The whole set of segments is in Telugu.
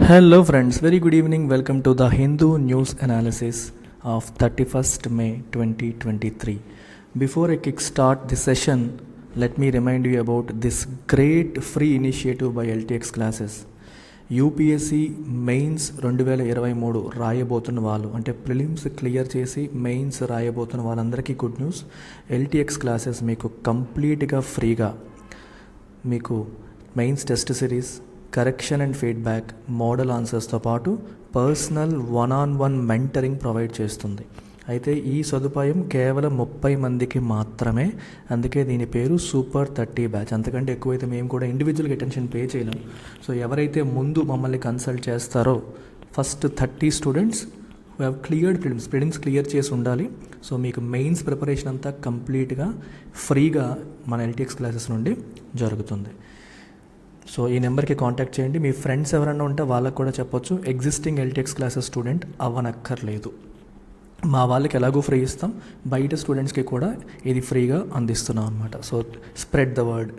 Hello friends, very good evening. Welcome to the Hindu news analysis of 31st May 2023. Before I kickstart the session, let me remind you about this great free initiative by LTX classes. UPSC mains 2023 రాయబోతున్న వాళ్ళు అంటే ప్రిలిమ్స్ క్లియర్ చేసి మెయిన్స్ రాయబోతున్న వాళ్ళందరికీ గుడ్ న్యూస్. ఎల్టీఎక్స్ క్లాసెస్ మీకు కంప్లీట్గా ఫ్రీగా మీకు mains test series, correction and feedback, model ఆన్సర్స్తో పాటు పర్సనల్ 1-on-1 మెంటరింగ్ ప్రొవైడ్ చేస్తుంది. అయితే ఈ సదుపాయం కేవలం 30 మందికి మాత్రమే. అందుకే దీని పేరు సూపర్ 30 బ్యాచ్. అంతకంటే ఎక్కువైతే మేము కూడా ఇండివిజువల్గా అటెన్షన్ పే చేయలేము. సో ఎవరైతే ముందు మమ్మల్ని కన్సల్ట్ చేస్తారో first 30 students have cleared prelims clear చేసి ఉండాలి. సో మీకు మెయిన్స్ ప్రిపరేషన్ అంతా కంప్లీట్గా ఫ్రీగా మన ఎల్టీఎక్స్ క్లాసెస్ నుండి జరుగుతుంది. సో ఈ నెంబర్కి కాంటాక్ట్ చేయండి. మీ ఫ్రెండ్స్ ఎవరైనా ఉంటే వాళ్ళకు కూడా చెప్పొచ్చు. ఎగ్జిస్టింగ్ ఎల్టీఎక్స్ క్లాసెస్ స్టూడెంట్ అవ్వనక్కర్లేదు. మా వాళ్ళకి ఎలాగో ఫ్రీ ఇస్తాం, బయట స్టూడెంట్స్కి కూడా ఇది ఫ్రీగా అందిస్తున్నాం అనమాట. So spread the word.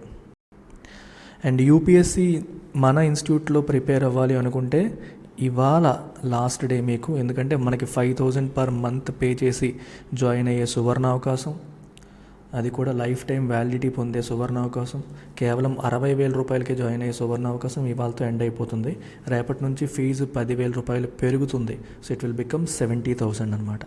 And UPSC మన ఇన్స్టిట్యూట్లో ప్రిపేర్ అవ్వాలి అనుకుంటే ఇవాళ లాస్ట్ డే మీకు. ఎందుకంటే మనకి 5,000 పర్ మంత్ పే చేసి జాయిన్ అయ్యే సువర్ణ అవకాశం, అది కూడా లైఫ్ టైం వ్యాలిడిటీ పొందే సువర్ణ అవకాశం, కేవలం 60,000 రూపాయలకే జాయిన్ అయ్యే సువర్ణ అవకాశం ఇవాళతో ఎండ్ అయిపోతుంది. రేపటి నుంచి ఫీజు 10,000 రూపాయలు పెరుగుతుంది. సో ఇట్ విల్ బికమ్ 70,000 అనమాట.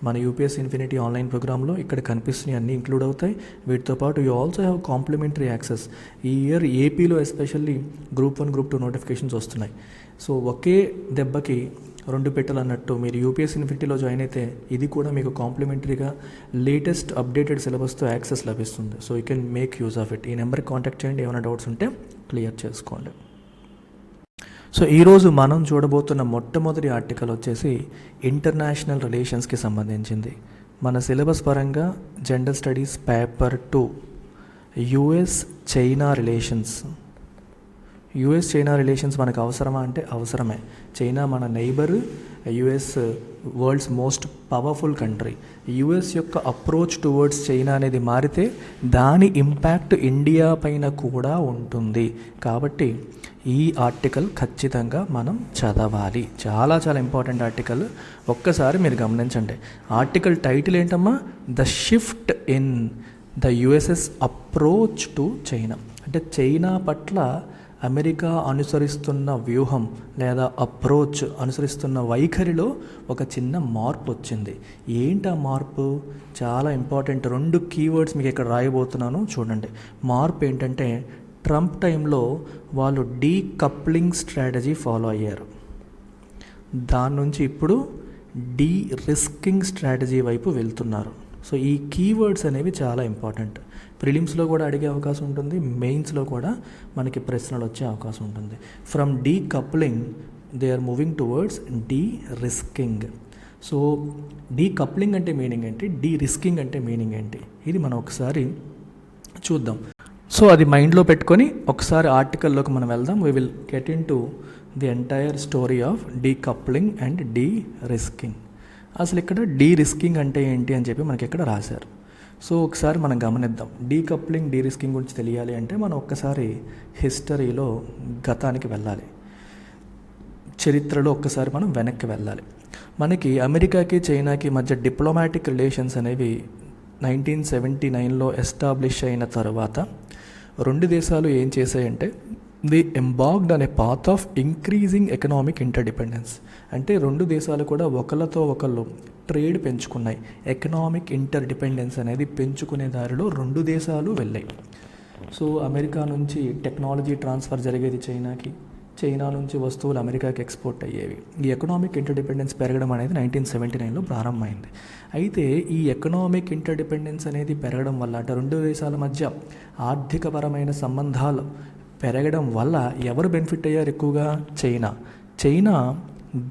మన యూపీఎస్ ఇన్ఫినిటీ ఆన్లైన్ ప్రోగ్రాంలో ఇక్కడ కనిపిస్తున్నాయి అన్నీ ఇంక్లూడ్ అవుతాయి. వీటితో పాటు you also have complimentary access. ఈ ఇయర్ ఏపీలో ఎస్పెషల్లీ గ్రూప్ 1, గ్రూప్ 2 నోటిఫికేషన్స్ వస్తున్నాయి. సో ఒకే దెబ్బకి 2 పెట్టెలు అన్నట్టు మీరు యూపీఎస్ ఇన్ఫినిటీలో జాయిన్ అయితే ఇది కూడా మీకు కాంప్లిమెంటరీగా లేటెస్ట్ అప్డేటెడ్ సిలబస్తో యాక్సెస్ లభిస్తుంది. So you can make use of it. ఈ నెంబర్కి కాంటాక్ట్ చేయండి. ఏమైనా డౌట్స్ ఉంటే క్లియర్ చేసుకోండి. సో ఈరోజు మనం చూడబోతున్న మొట్టమొదటి ఆర్టికల్ వచ్చేసి ఇంటర్నేషనల్ రిలేషన్స్కి సంబంధించింది. మన సిలబస్ పరంగా gender studies paper 2 US China relations. US China relations మనకు అవసరమా అంటే అవసరమే. చైనా మన neighbour, US world's most powerful country. US యొక్క అప్రోచ్ టువర్డ్స్ చైనా అనేది మారితే దాని ఇంపాక్ట్ ఇండియా పైన కూడా ఉంటుంది. కాబట్టి ఈ ఆర్టికల్ ఖచ్చితంగా మనం చదవాలి. చాలా చాలా ఇంపార్టెంట్ ఆర్టికల్. ఒక్కసారి మీరు గమనించండి. ఆర్టికల్ టైటిల్ ఏంటమ్మా? The shift in the USS approach to China. అంటే చైనా పట్ల అమెరికా అనుసరిస్తున్న వ్యూహం లేదా అప్రోచ్, అనుసరిస్తున్న వైఖరిలో ఒక చిన్న మార్పు వచ్చింది. ఏంటి ఆ మార్పు? చాలా ఇంపార్టెంట్. 2 కీవర్డ్స్ మీకు ఇక్కడ రాయబోతున్నాను, చూడండి. మార్పు ఏంటంటే ట్రంప్ టైంలో వాళ్ళు డీకప్లింగ్ స్ట్రాటజీ ఫాలో అయ్యారు. దాని నుంచి ఇప్పుడు డీ రిస్కింగ్ స్ట్రాటజీ వైపు వెళ్తున్నారు. సో ఈ కీవర్డ్స్ అనేవి చాలా ఇంపార్టెంట్. ప్రిలిమ్స్లో కూడా అడిగే అవకాశం ఉంటుంది, మెయిన్స్లో కూడా మనకి ప్రశ్నలు వచ్చే అవకాశం ఉంటుంది. From decoupling they are moving towards derisking. So decoupling అంటే మీనింగ్ ఏంటి, డీ రిస్కింగ్ అంటే మీనింగ్ ఏంటి, ఇది మనం ఒకసారి చూద్దాం. సో అది మైండ్లో పెట్టుకొని ఒకసారి ఆర్టికల్లోకి మనం వెళ్దాం. We will get into the entire story of decoupling and derisking. అసలు ఇక్కడ డీ రిస్కింగ్ అంటే ఏంటి అని చెప్పి మనకి ఇక్కడ రాశారు. సో ఒకసారి మనం గమనిద్దాం. డీకప్లింగ్, డీ రిస్కింగ్ గురించి తెలియాలి అంటే మనం ఒక్కసారి హిస్టరీలో గతానికి వెళ్ళాలి, చరిత్రలో ఒక్కసారి మనం వెనక్కి వెళ్ళాలి. మనకి అమెరికాకి చైనాకి మధ్య డిప్లొమాటిక్ రిలేషన్స్ అనేవి 1979లో ఎస్టాబ్లిష్ అయిన తర్వాత 2 దేశాలు ఏం చేశాయంటే ది ఎంబార్క్డ్ అనే పాత్ ఆఫ్ ఇంక్రీజింగ్ ఎకనామిక్ ఇంటర్డిపెండెన్స్. అంటే 2 దేశాలు కూడా ఒకళ్ళతో ఒకళ్ళు ట్రేడ్ పెంచుకున్నాయి. ఎకనామిక్ ఇంటర్డిపెండెన్స్ అనేది పెంచుకునే దారిలో 2 దేశాలు వెళ్ళాయి. సో అమెరికా నుంచి టెక్నాలజీ ట్రాన్స్ఫర్ జరిగేది చైనాకి, చైనా నుంచి వస్తువులు అమెరికాకి ఎక్స్పోర్ట్ అయ్యేవి. ఈ ఎకనామిక్ ఇంటర్డిపెండెన్స్ పెరగడం అనేది 1979లో ప్రారంభమైంది. అయితే ఈ ఎకనామిక్ ఇంటర్డిపెండెన్స్ అనేది పెరగడం వల్ల అంటే 2 దేశాల మధ్య ఆర్థికపరమైన సంబంధాలు పెరగడం వల్ల ఎవరు బెనిఫిట్ అయ్యారు ఎక్కువగా? China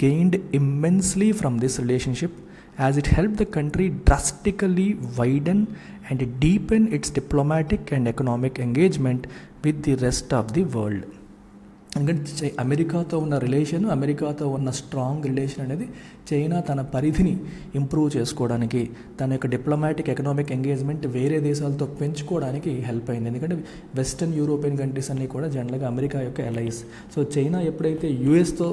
gained immensely from this relationship as it helped the country drastically widen and deepen its diplomatic and economic engagement with the rest of the world. ఎందుకంటే అమెరికాతో ఉన్న రిలేషన్, అమెరికాతో ఉన్న స్ట్రాంగ్ రిలేషన్ అనేది చైనా తన పరిధిని ఇంప్రూవ్ చేసుకోవడానికి, తన యొక్క డిప్లొమాటిక్ ఎకనామిక్ ఎంగేజ్మెంట్ వేరే దేశాలతో పెంచుకోవడానికి హెల్ప్ అయింది. ఎందుకంటే వెస్టర్న్ యూరోపియన్ కంట్రీస్ అన్నీ కూడా జనరల్గా అమెరికా యొక్క ఎలైస్. సో చైనా ఎప్పుడైతే యూఎస్తో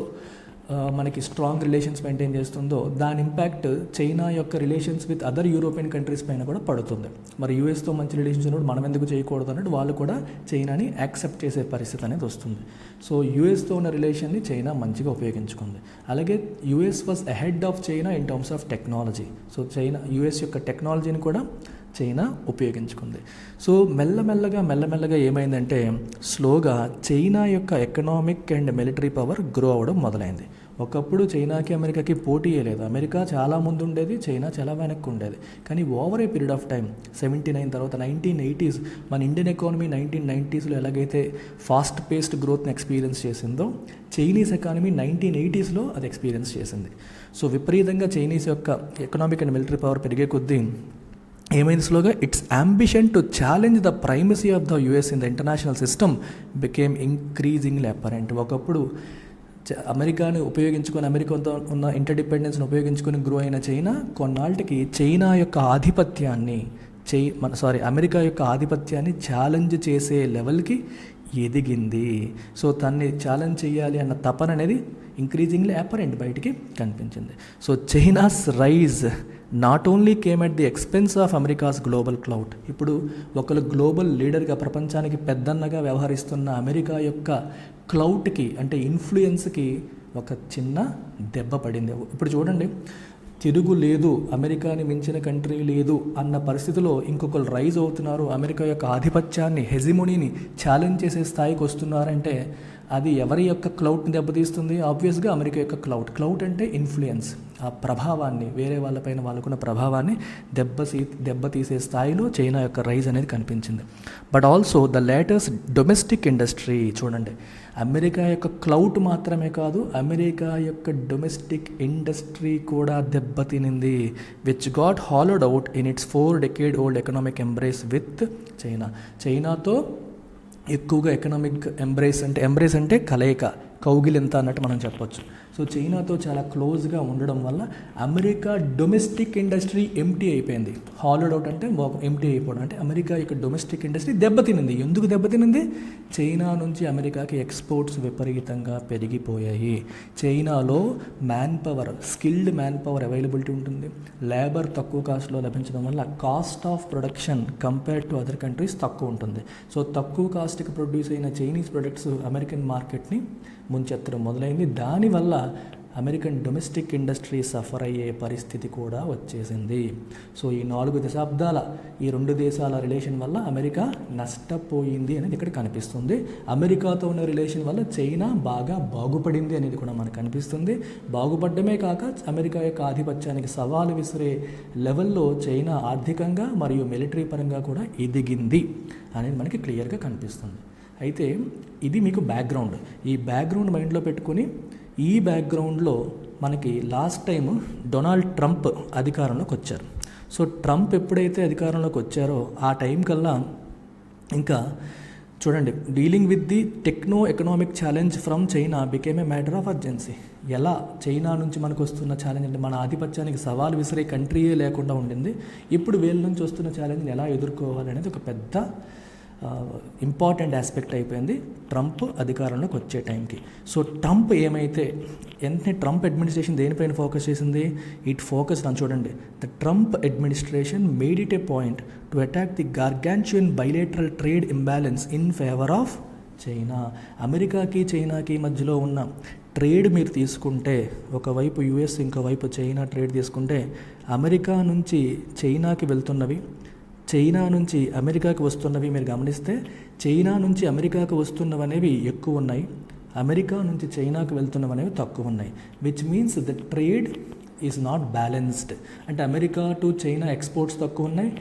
మనకి స్ట్రాంగ్ రిలేషన్స్ మెయింటైన్ చేస్తుందో దాని ఇంపాక్ట్ చైనా యొక్క relations with other European countries పైన కూడా పడుతుంది. మరి యూఎస్తో మంచి రిలేషన్స్ ఉన్నప్పుడు మనం ఎందుకు చేయకూడదు అన్నట్టు వాళ్ళు కూడా చైనాని యాక్సెప్ట్ చేసే పరిస్థితి అనేది వస్తుంది. సో యూఎస్తో ఉన్న రిలేషన్ని చైనా మంచిగా ఉపయోగించుకుంది. అలాగే US was ahead of China in terms of technology. So US యొక్క టెక్నాలజీని కూడా చైనా ఉపయోగించుకుంది. సో మెల్లమెల్లగా ఏమైందంటే స్లోగా చైనా యొక్క economic and military power grow అవ్వడం మొదలైంది. ఒకప్పుడు చైనాకి అమెరికాకి పోటీయే లేదు. అమెరికా చాలా ముందు ఉండేది, చైనా చాలా వెనక్కి ఉండేది. కానీ over a period of time 79 తర్వాత 1980s మన ఇండియన్ ఎకానమీ 1990sలో ఎలాగైతే ఫాస్ట్ పేస్డ్ గ్రోత్ని ఎక్స్పీరియన్స్ చేసిందో చైనీస్ ఎకానమీ 1980sలో అది ఎక్స్పీరియన్స్ చేసింది. సో విపరీతంగా చైనీస్ యొక్క ఎకనామిక్ అండ్ మిలిటరీ పవర్ పెరిగే కొద్దీ ఏమైంది స్లోగా it's ambition to challenge the primacy of the US in the international system became increasingly apparent. ఒకప్పుడు అమెరికాని ఉపయోగించుకొని, అమెరికాతో ఉన్న ఇంటర్డిపెండెన్స్ని ఉపయోగించుకొని గ్రో అయిన చైనా కొన్నాళ్ళకి చైనా యొక్క ఆధిపత్యాన్ని అమెరికా యొక్క ఆధిపత్యాన్ని ఛాలెంజ్ చేసే లెవెల్కి ఎదిగింది. సో తన్ని ఛాలెంజ్ చేయాలి అన్న తపన అనేది ఇంక్రీజింగ్లీ అపరెంట్ బయటికి కనిపించింది. So China's rise not only came at the expense of America's global clout. ఇప్పుడు ఒకరు గ్లోబల్ లీడర్గా, ప్రపంచానికి పెద్దన్నగా వ్యవహరిస్తున్న అమెరికా యొక్క క్లౌడ్కి అంటే ఇన్ఫ్లుయెన్స్కి ఒక చిన్న దెబ్బ పడింది. ఇప్పుడు చూడండి, తిరుగు లేదు, అమెరికాని మించిన కంట్రీ లేదు అన్న పరిస్థితిలో ఇంకొకరు రైజ్ అవుతున్నారు, అమెరికా యొక్క ఆధిపత్యాన్ని, హెజిమోనీని ఛాలెంజ్ చేసే స్థాయికి వస్తున్నారంటే అది ఎవరి యొక్క క్లౌడ్ని దెబ్బతీస్తుంది? ఆబ్వియస్గా అమెరికా యొక్క క్లౌడ్ అంటే ఇన్ఫ్లుయెన్స్, ఆ ప్రభావాన్ని, వేరే వాళ్ళపైన వాళ్ళకున్న ప్రభావాన్ని దెబ్బతీసే స్థాయిలో చైనా యొక్క రైజ్ అనేది కనిపించింది. But also the latest domestic industry, చూడండి అమెరికా యొక్క క్లౌడ్ మాత్రమే కాదు, అమెరికా యొక్క డొమెస్టిక్ ఇండస్ట్రీ కూడా దెబ్బతినింది. Which got hollowed out in its 4 decade old economic embrace with China. చైనాతో ఎక్కువగా ఎకనామిక్ ఎంబ్రేస్ అంటే కలయిక, కౌగిలింత అన్నట్టు మనం చెప్పొచ్చు. సో చైనాతో చాలా క్లోజ్గా ఉండడం వల్ల అమెరికా డొమెస్టిక్ ఇండస్ట్రీ ఎంటీ అయిపోయింది. హాలోడ్ అవుట్ అంటే ఎంటీ అయిపోవడం, అంటే అమెరికా యొక్క డొమెస్టిక్ ఇండస్ట్రీ దెబ్బతినింది. ఎందుకు దెబ్బతినింది? చైనా నుంచి అమెరికాకి ఎక్స్పోర్ట్స్ విపరీతంగా పెరిగిపోయాయి. చైనాలో స్కిల్డ్ మ్యాన్ పవర్ అవైలబిలిటీ ఉంటుంది, లేబర్ తక్కువ కాస్ట్లో లభించడం వల్ల cost of production compared to other countries తక్కువ ఉంటుంది. సో తక్కువ కాస్ట్కి ప్రొడ్యూస్ అయిన చైనీస్ ప్రొడక్ట్స్ అమెరికన్ మార్కెట్ని ముంచెత్తడం మొదలైంది. దానివల్ల అమెరికన్ డొమెస్టిక్ ఇండస్ట్రీ సఫర్ అయ్యే పరిస్థితి కూడా వచ్చేసింది. సో ఈ 4 దశాబ్దాల ఈ 2 దేశాల రిలేషన్ వల్ల అమెరికా నష్టపోయింది అనేది ఇక్కడ కనిపిస్తుంది. అమెరికాతో ఉన్న రిలేషన్ వల్ల చైనా బాగా బాగుపడింది అనేది కూడా మనకు కనిపిస్తుంది. బాగుపడమే కాక అమెరికా యొక్క ఆధిపత్యానికి సవాలు విసిరే లెవెల్లో చైనా ఆర్థికంగా మరియు మిలిటరీ పరంగా కూడా ఎదిగింది అనేది మనకి క్లియర్గా కనిపిస్తుంది. అయితే ఇది మీకు బ్యాక్గ్రౌండ్. ఈ బ్యాక్గ్రౌండ్ మైండ్లో పెట్టుకుని ఈ బ్యాక్గ్రౌండ్లో మనకి లాస్ట్ టైం డొనాల్డ్ ట్రంప్ అధికారంలోకి వచ్చారు. సో ట్రంప్ ఎప్పుడైతే అధికారంలోకి వచ్చారో ఆ టైం కల్లా ఇంకా చూడండి, dealing with the techno economic challenge from China became a matter of urgency. ఎలా చైనా నుంచి మనకు వస్తున్న ఛాలెంజ్ అంటే మన ఆధిపత్యానికి సవాల్ విసిరే కంట్రీయే లేకుండా ఉండింది. ఇప్పుడు వీళ్ళ నుంచి వస్తున్న ఛాలెంజ్ని ఎలా ఎదుర్కోవాలి అనేది ఒక పెద్ద ఇంపార్టెంట్ ఆస్పెక్ట్ అయిపోయింది ట్రంప్ అధికారంలోకి వచ్చే టైంకి. సో ట్రంప్ ట్రంప్ అడ్మినిస్ట్రేషన్ దేనిపైన ఫోకస్ చేసింది? ఇట్ ఫోకస్ అని చూడండి, the Trump administration made it a point to attack the gargantuan bilateral trade imbalance in favour of China. అమెరికాకి చైనాకి మధ్యలో ఉన్న ట్రేడ్ మీరు తీసుకుంటే, ఒకవైపు యుఎస్ ఇంకోవైపు చైనా ట్రేడ్ తీసుకుంటే, అమెరికా నుంచి చైనాకి వెళ్తున్నవి, చైనా నుంచి అమెరికాకి వస్తున్నవి మీరు గమనిస్తే చైనా నుంచి అమెరికాకి వస్తున్నవనేవి ఎక్కువ ఉన్నాయి, అమెరికా నుంచి చైనాకి వెళ్తున్నవనేవి తక్కువ ఉన్నాయి. Which means the trade is not balanced. అంటే అమెరికా టు చైనా ఎక్స్పోర్ట్స్ తక్కువ ఉన్నాయి,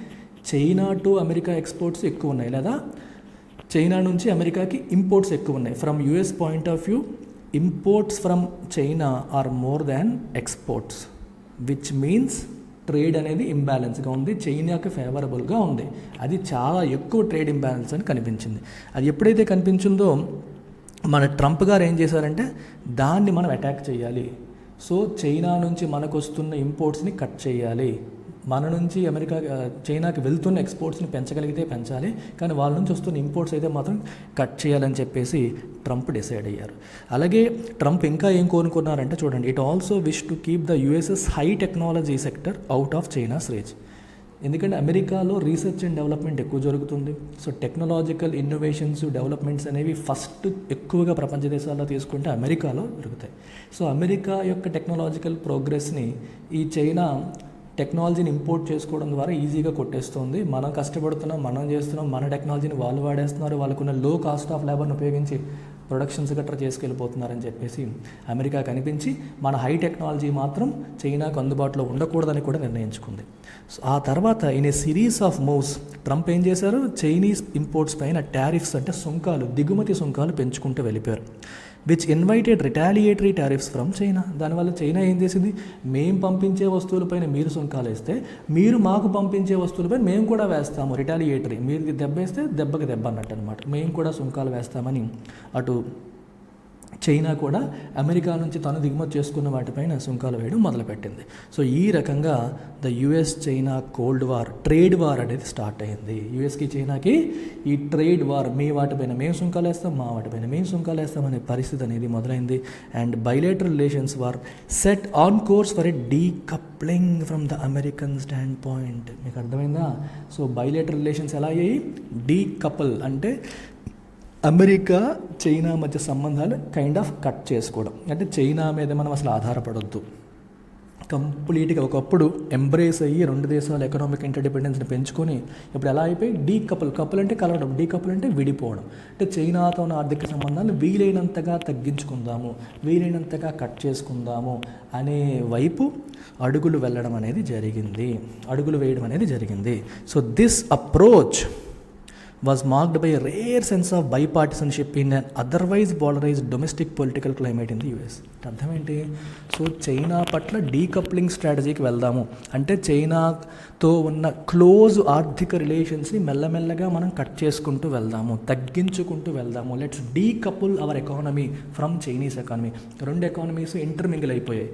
చైనా టు అమెరికా ఎక్స్పోర్ట్స్ ఎక్కువ ఉన్నాయి, లేదా చైనా నుంచి అమెరికాకి ఇంపోర్ట్స్ ఎక్కువ ఉన్నాయి. From US point of view, imports from China are more than exports, which means trade అనేది ఇంబ్యాలెన్స్గా ఉంది, చైనాకి ఫేవరబుల్గా ఉంది. అది చాలా ఎక్కువ ట్రేడ్ ఇంబ్యాలెన్స్ అని కనిపించింది. అది ఎప్పుడైతే కనిపించిందో మన ట్రంప్ గారు ఏం చేశారంటే దాన్ని మనం అటాక్ చేయాలి. సో చైనా నుంచి మనకు వస్తున్న ఇంపోర్ట్స్ని కట్ చేయాలి, మన నుంచి చైనాకి వెళ్తున్న ఎక్స్పోర్ట్స్ని పెంచగలిగితే పెంచాలి, కానీ వాళ్ళ నుంచి వస్తున్న ఇంపోర్ట్స్ అయితే మాత్రం కట్ చేయాలని చెప్పేసి ట్రంప్ డిసైడ్ అయ్యారు. అలాగే ట్రంప్ ఇంకా ఏం కోరుకున్నారంటే చూడండి, it also wish to keep the USS high technology sector out of China's reach. ఎందుకంటే అమెరికాలో రీసెర్చ్ అండ్ డెవలప్మెంట్ ఎక్కువ జరుగుతుంది. సో టెక్నాలజికల్ ఇన్నోవేషన్స్ డెవలప్మెంట్స్ అనేవి ఫస్ట్ ఎక్కువగా ప్రపంచ దేశాల్లో తీసుకుంటే అమెరికాలో జరుగుతాయి. సో అమెరికా యొక్క టెక్నాలజికల్ ప్రోగ్రెస్ని ఈ చైనా టెక్నాలజీని ఇంపోర్ట్ చేసుకోవడం ద్వారా ఈజీగా కొట్టేస్తుంది. మనం కష్టపడుతున్నాం, మనం చేస్తున్నాం, మన టెక్నాలజీని వాళ్ళు వాడేస్తున్నారు, వాళ్ళకున్న లో కాస్ట్ ఆఫ్ లేబర్ని ఉపయోగించి ప్రొడక్షన్స్ గట్రా చేసుకెళ్ళిపోతున్నారని చెప్పేసి అమెరికా కనిపించి మన హై టెక్నాలజీ మాత్రం చైనాకు అందుబాటులో ఉండకూడదని కూడా నిర్ణయించుకుంది. సో ఆ తర్వాత in a series of moves Trump ఏం చేశారు, చైనీస్ ఇంపోర్ట్స్ పైన టారిఫ్స్ అంటే సుంకాలు, దిగుమతి సుంకాలు పెంచుకుంటూ వెళ్ళిపోయారు. Which invited retaliatory tariffs from China. దానివల్ల చైనా ఏం చేసింది, మేము పంపించే వస్తువులపైన మీరు సుంకాలు వేస్తే మీరు మాకు పంపించే వస్తువులపై మేము కూడా వేస్తాము, రిటాలియేటరీ, మీరు దెబ్బ వేస్తే దెబ్బకి దెబ్బ అన్నట్టు అనమాట, మేము కూడా సుంకాలు వేస్తామని అటు చైనా కూడా అమెరికా నుంచి తను దిగుమతి చేసుకున్న వాటిపైన సుంకాలు వేయడం మొదలుపెట్టింది. సో ఈ రకంగా the US China cold war, trade war అనేది స్టార్ట్ అయింది. యుఎస్కి చైనాకి ఈ ట్రేడ్ వార్, మీ వాటిపైన మేము సుంకాలు వేస్తాం, మా వాటిపైన మేము సుంకాలు వేస్తాం అనే పరిస్థితి అనేది మొదలైంది. And bilateral relations war set on course for a decoupling from the American stand point. మీకు అర్థమైందా? సో బైలేటరల్ రిలేషన్స్ ఎలా అయ్యాయి, డీకపుల్ అంటే అమెరికా చైనా మధ్య సంబంధాలు కైండ్ ఆఫ్ కట్ చేసుకోవడం, అంటే చైనా మీద మనం అసలు ఆధారపడొద్దు, కంప్లీట్గా ఒకప్పుడు ఎంబ్రేస్ అయ్యి రెండు దేశాల ఎకనామిక్ ఇంటర్డిపెండెన్స్ని పెంచుకొని ఇప్పుడు ఎలా అయిపోయి డీకపుల్, కపుల్ అంటే కలవడం, డీకపుల్ అంటే విడిపోవడం, అంటే చైనాతో ఉన్న ఆర్థిక సంబంధాలు వీలైనంతగా తగ్గించుకుందాము, వీలైనంతగా కట్ చేసుకుందాము అనే వైపు అడుగులు వేయడం అనేది జరిగింది. So this approach was marked by a rare sense of bipartisanship in an otherwise polarized domestic political climate in the US. అర్థం ఏంటి? సో చైనా పట్ల డీకప్లింగ్ స్ట్రాటజీకి వెళ్దాము అంటే చైనాతో ఉన్న క్లోజ్ ఆర్థిక రిలేషన్స్ని మెల్లమెల్లగా మనం కట్ చేసుకుంటూ వెళ్దాము, తగ్గించుకుంటూ వెళ్దాము. Let's decouple our economy from Chinese economy. రెండు ఎకానమీస్ ఇంటర్మింగిల్ అయిపోయాయి.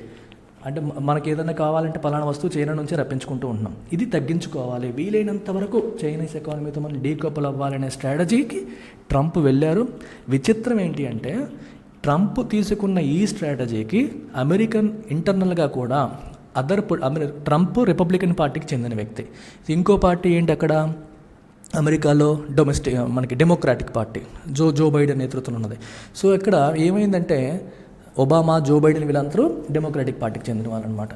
అంటే మనకి ఏదైనా కావాలంటే పలానా వస్తువు చైనా నుంచే రప్పించుకుంటూ ఉంటున్నాం, ఇది తగ్గించుకోవాలి, వీలైనంత వరకు చైనీస్ ఎకానమీతో మనం డీకపుల్ అవ్వాలనే స్ట్రాటజీకి ట్రంప్ వెళ్ళారు. విచిత్రం ఏంటి అంటే ట్రంప్ తీసుకున్న ఈ స్ట్రాటజీకి అమెరికన్ ఇంటర్నల్గా కూడా ట్రంప్ రిపబ్లికన్ పార్టీకి చెందిన వ్యక్తి, ఇంకో పార్టీ ఏంటి అక్కడ అమెరికాలో మనకి డెమోక్రాటిక్ పార్టీ, జో బైడెన్ నేతృత్వంలో ఉన్నది. సో ఇక్కడ ఏమైందంటే ఒబామా, జో బైడెన్ వీళ్ళందరూ డెమోక్రాటిక్ పార్టీకి చెందిన వాళ్ళు అనమాట.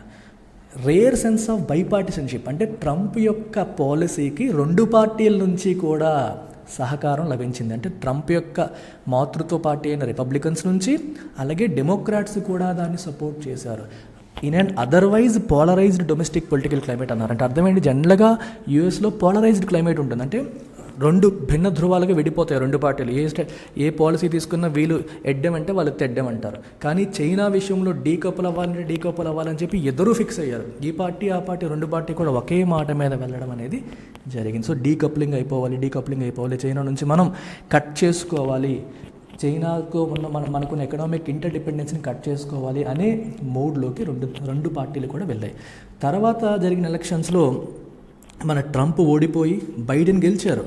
రేర్ సెన్స్ ఆఫ్ బైపార్టిసన్షిప్ అంటే ట్రంప్ యొక్క పాలసీకి రెండు పార్టీల నుంచి కూడా సహకారం లభించింది. అంటే ట్రంప్ యొక్క మాతృత్వ పార్టీ అయిన రిపబ్లికన్స్ నుంచి అలాగే డెమోక్రాట్స్ కూడా దాన్ని సపోర్ట్ చేశారు. In and otherwise polarised domestic political climate అన్నారు. అంటే అర్థమేంటి, జనరల్గా యూఎస్లో పోలరైజ్డ్ క్లైమేట్ ఉంటుంది, అంటే రెండు భిన్న ధృవాలుగా విడిపోతాయి రెండు పార్టీలు. ఏ పాలసీ తీసుకున్నా వీళ్ళు ఎడ్డమంటే వాళ్ళు తెడ్డమంటారు. కానీ చైనా విషయంలో డీకపుల్ అవ్వాలని చెప్పి ఎదురు ఫిక్స్ అయ్యారు. ఈ పార్టీ ఆ పార్టీ రెండు పార్టీ కూడా ఒకే మాట మీద వెళ్ళడం అనేది జరిగింది. సో డీకప్లింగ్ అయిపోవాలి, చైనా నుంచి మనం కట్ చేసుకోవాలి, చైనాకు ఉన్న మనకున్న ఎకనామిక్ ఇంటర్డిపెండెన్స్ని కట్ చేసుకోవాలి అనే మోడ్లోకి రెండు పార్టీలు కూడా వెళ్ళాయి. తర్వాత జరిగిన ఎలక్షన్స్లో మన ట్రంప్ ఓడిపోయి బైడెన్ గెలిచారు.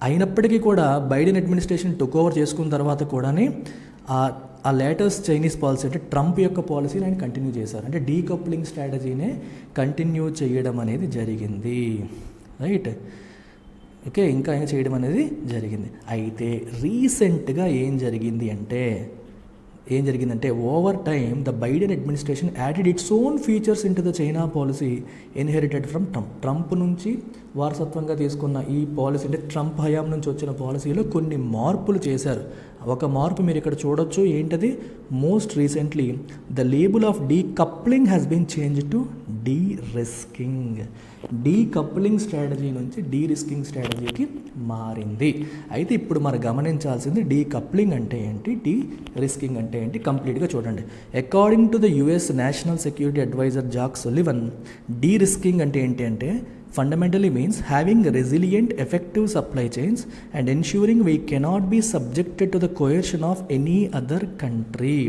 అయినప్పటికీ కూడా బైడెన్ అడ్మినిస్ట్రేషన్ టుక్ ఓవర్ చేసుకున్న తర్వాత కూడా ఆ లేటెస్ట్ చైనీస్ పాలసీ అంటే ట్రంప్ యొక్క పాలసీని ఆయన కంటిన్యూ చేశారు. అంటే డీకప్లింగ్ స్ట్రాటజీనే కంటిన్యూ చేయడం అనేది జరిగింది. రైట్, ఓకే, ఇంకా ఆయన చేయడం అనేది జరిగింది. అయితే రీసెంట్గా ఏం జరిగిందంటే over time the Biden administration added its own features in to the China policy inherited from Trump నుంచి వారసత్వంగా తీసుకున్న ఈ పాలసీ అంటే ట్రంప్ హయాం నుంచి వచ్చిన పాలసీలో కొన్ని మార్పులు చేశారు. ఒక మార్పు మీరు ఇక్కడ చూడొచ్చు. ఏంటది? Most recently the label of decoupling has been change to derisking. Decoupling strategy నుంచి డీరిస్కింగ్ స్ట్రాటజీకి మారింది. అయితే ఇప్పుడు మనం గమనించాల్సింది డీకప్లింగ్ అంటే ఏంటి, డీరిస్కింగ్ అంటే ఏంటి కంప్లీట్గా చూడండి. According to the US national security adviser Jake Sullivan, derisking అంటే ఏంటి అంటే fundamentally means having resilient, effective supply chains and ensuring we cannot be subjected to the coercion of any other country.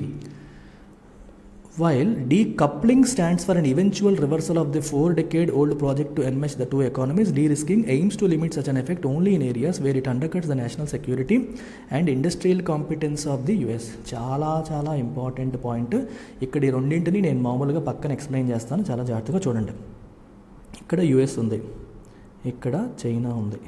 While decoupling stands for an eventual reversal of the 4-decade-old project to enmesh the two economies, de-risking aims to limit such an effect only in areas where it undercuts the national security and industrial competence of the US. చాలా ఇంపార్టెంట్ పాయింట్. ఇక్కడ ఈ రెండింటిని నేను మామూలుగా పక్కన ఎక్స్ప్లెయిన్ చేస్తాను, చాలా జాగ్రత్తగా చూడండి. ఇక్కడ యుఎస్ ఉంది, ఇక్కడ చైనా ఉంది.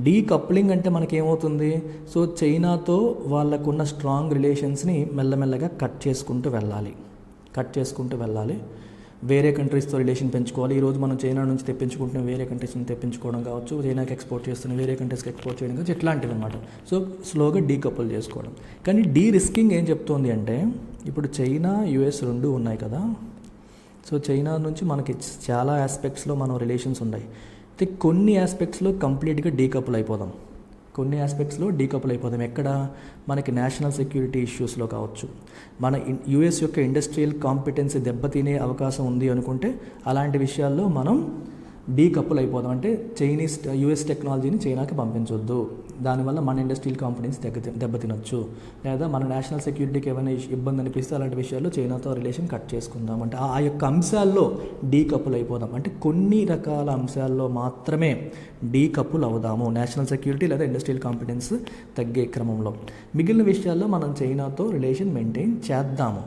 డీకప్లింగ్ అంటే మనకేమవుతుంది, సో చైనాతో వాళ్ళకున్న స్ట్రాంగ్ రిలేషన్స్ని మెల్లమెల్లగా కట్ చేసుకుంటూ వెళ్ళాలి. వేరే కంట్రీస్తో రిలేషన్ పెంచుకోవాలి. ఈరోజు మనం చైనా నుంచి తెప్పించుకుంటున్న వేరే కంట్రీస్ నుంచి తెప్పించుకోవడం కావచ్చు, చైనాకి ఎక్స్పోర్ట్ చేస్తున్న వేరే కంట్రీస్కి ఎక్స్పోర్ట్ చేయడం కావచ్చు, ఇట్లాంటివి అనమాట. సో స్లోగా డీకపుల్ చేసుకోవడం. కానీ డీ రిస్కింగ్ ఏం చెప్తోంది అంటే, ఇప్పుడు చైనా యుఎస్ రెండు ఉన్నాయి కదా, సో చైనా నుంచి మనకి చాలా ఆస్పెక్ట్స్లో మనం రిలేషన్స్ ఉన్నాయి. అయితే కొన్ని ఆస్పెక్ట్స్లో కంప్లీట్గా డీకపుల్ అయిపోదాం. ఎక్కడ? మనకి నేషనల్ సెక్యూరిటీ ఇష్యూస్లో కావచ్చు, మన యుఎస్ యొక్క ఇండస్ట్రియల్ కాంపిటెన్సీ దెబ్బతినే అవకాశం ఉంది అనుకుంటే అలాంటి విషయాల్లో మనం డీకపుల్ అయిపోదాం. అంటే యుఎస్ టెక్నాలజీని చైనాకి పంపించొద్దు, దానివల్ల మన ఇండస్ట్రియల్ కాంపిటెన్స్ దెబ్బతినొచ్చు, లేదా మన నేషనల్ సెక్యూరిటీకి ఏమైనా ఇబ్బంది అనిపిస్తే అలాంటి విషయాల్లో చైనాతో రిలేషన్ కట్ చేసుకుందాం. అంటే ఆ యొక్క అంశాల్లో డీకపుల్ అయిపోదాం. అంటే కొన్ని రకాల అంశాల్లో మాత్రమే డీకపుల్ అవుదాము, నేషనల్ సెక్యూరిటీ లేదా ఇండస్ట్రియల్ కాంపిటెన్స్ తగ్గే క్రమంలో. మిగిలిన విషయాల్లో మనం చైనాతో రిలేషన్ మెయింటైన్ చేద్దాము.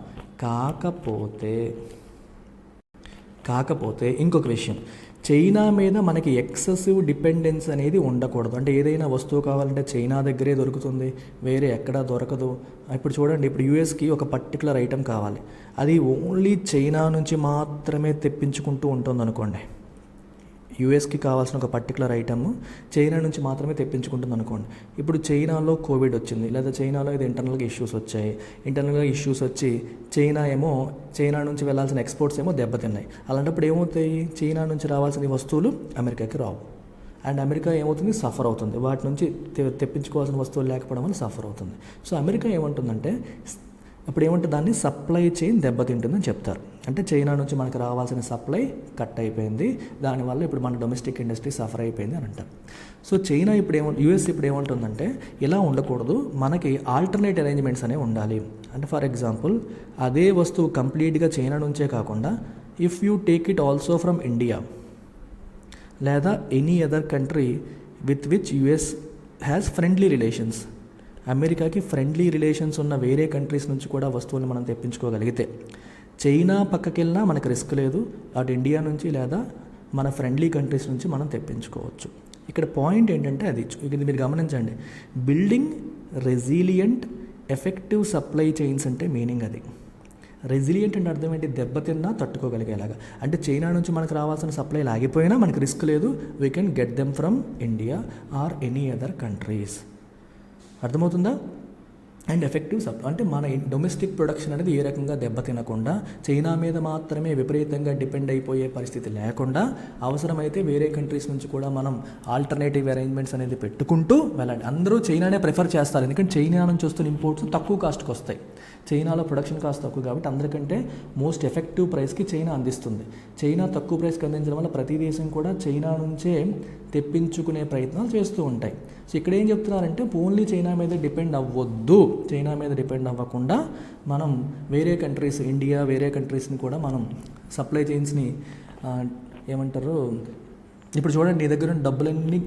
కాకపోతే ఇంకొక విషయం, చైనా మీద మనకి ఎక్సెసివ్ డిపెండెన్స్ అనేది ఉండకూడదు. అంటే ఏదైనా వస్తువు కావాలంటే చైనా దగ్గరే దొరుకుతుంది, వేరే ఎక్కడా దొరకదు. ఇప్పుడు చూడండి, ఇప్పుడు యూఎస్కి ఒక పర్టికులర్ ఐటెం కావాలి, అది ఓన్లీ చైనా నుంచి మాత్రమే తెప్పించుకుంటూ ఉంటుంది అనుకోండి. యూఎస్కి కావాల్సిన ఒక పర్టికులర్ ఐటమ్ చైనా నుంచి మాత్రమే తెప్పించుకుంటుంది అనుకోండి. ఇప్పుడు చైనాలో కోవిడ్ వచ్చింది, లేదా చైనాలో ఇది ఇంటర్నల్గా ఇష్యూస్ వచ్చి చైనా నుంచి వెళ్ళాల్సిన ఎక్స్పోర్ట్స్ ఏమో దెబ్బతిన్నాయి. అలాంటప్పుడు ఏమవుతాయి, చైనా నుంచి రావాల్సిన వస్తువులు అమెరికాకి రావు, అండ్ అమెరికా ఏమవుతుంది, సఫర్ అవుతుంది. వాటి నుంచి తెప్పించుకోవాల్సిన వస్తువులు లేకపోవడం వల్ల సఫర్ అవుతుంది. సో అమెరికా ఏమంటుందంటే, అప్పుడు ఏమంటే దాన్ని సప్లై చైన్ దెబ్బతింటుందని చెప్తారు. అంటే చైనా నుంచి మనకు రావాల్సిన సప్లై కట్ అయిపోయింది, దానివల్ల ఇప్పుడు మన డొమెస్టిక్ ఇండస్ట్రీ సఫర్ అయిపోయింది అని అంటారు. సో యుఎస్ ఇప్పుడు ఏమంటుందంటే, ఇలా ఉండకూడదు, మనకి ఆల్టర్నేట్ అరేంజ్మెంట్స్ అనేవి ఉండాలి. అంటే ఫర్ ఎగ్జాంపుల్, అదే వస్తువు కంప్లీట్గా చైనా నుంచే కాకుండా if you take it also from India లేదా any other country with which US has friendly relations, అమెరికాకి ఫ్రెండ్లీ రిలేషన్స్ ఉన్న వేరే కంట్రీస్ నుంచి కూడా వస్తువులను మనం తెప్పించుకోగలిగితే, చైనా పక్కకి వెళ్ళినా మనకు రిస్క్ లేదు, అటు ఇండియా నుంచి లేదా మన ఫ్రెండ్లీ కంట్రీస్ నుంచి మనం తెప్పించుకోవచ్చు. ఇక్కడ పాయింట్ ఏంటంటే ఇది మీరు గమనించండి, building resilient effective supply chains అంటే మీనింగ్ అది. రెసిలియంట్ అంటే అర్థం ఏంటి, దెబ్బతిన్నా తట్టుకోగలిగేలాగా. అంటే చైనా నుంచి మనకు రావాల్సిన సప్లై ఆగిపోయినా మనకు రిస్క్ లేదు, we can get them from India or any other countries. అర్థమవుతుందా? అండ్ ఎఫెక్టివ్ అంటే మన డొమెస్టిక్ ప్రొడక్షన్ అనేది ఏ రకంగా దెబ్బతినకుండా, చైనా మీద మాత్రమే విపరీతంగా డిపెండ్ అయిపోయే పరిస్థితి లేకుండా, అవసరమైతే వేరే కంట్రీస్ నుంచి కూడా మనం ఆల్టర్నేటివ్ అరేంజ్మెంట్స్ అనేది పెట్టుకుంటూ వెళ్ళండి. అందరూ చైనానే ప్రిఫర్ చేస్తారు, ఎందుకంటే చైనా నుంచి వస్తున్న ఇంపోర్ట్స్ తక్కువ కాస్ట్కి వస్తాయి. చైనాలో ప్రొడక్షన్ కాస్ట్ తక్కువ కాబట్టి అందరికంటే మోస్ట్ ఎఫెక్టివ్ ప్రైస్కి చైనా అందిస్తుంది. చైనా తక్కువ ప్రైస్కి అందించడం వల్ల ప్రతి దేశం కూడా చైనా నుంచే తెప్పించుకునే ప్రయత్నాలు చేస్తూ ఉంటాయి. సో ఇక్కడ ఏం చెప్తున్నారంటే, ఓన్లీ చైనా మీద డిపెండ్ అవ్వద్దు, చైనా మీద డిపెండ్ అవ్వకుండా మనం వేరే కంట్రీస్, ఇండియా వేరే కంట్రీస్ని కూడా మనం సప్లై చైన్స్ని ఏమంటారు, ఇప్పుడు చూడండి, నీ దగ్గర డబ్బులన్నీ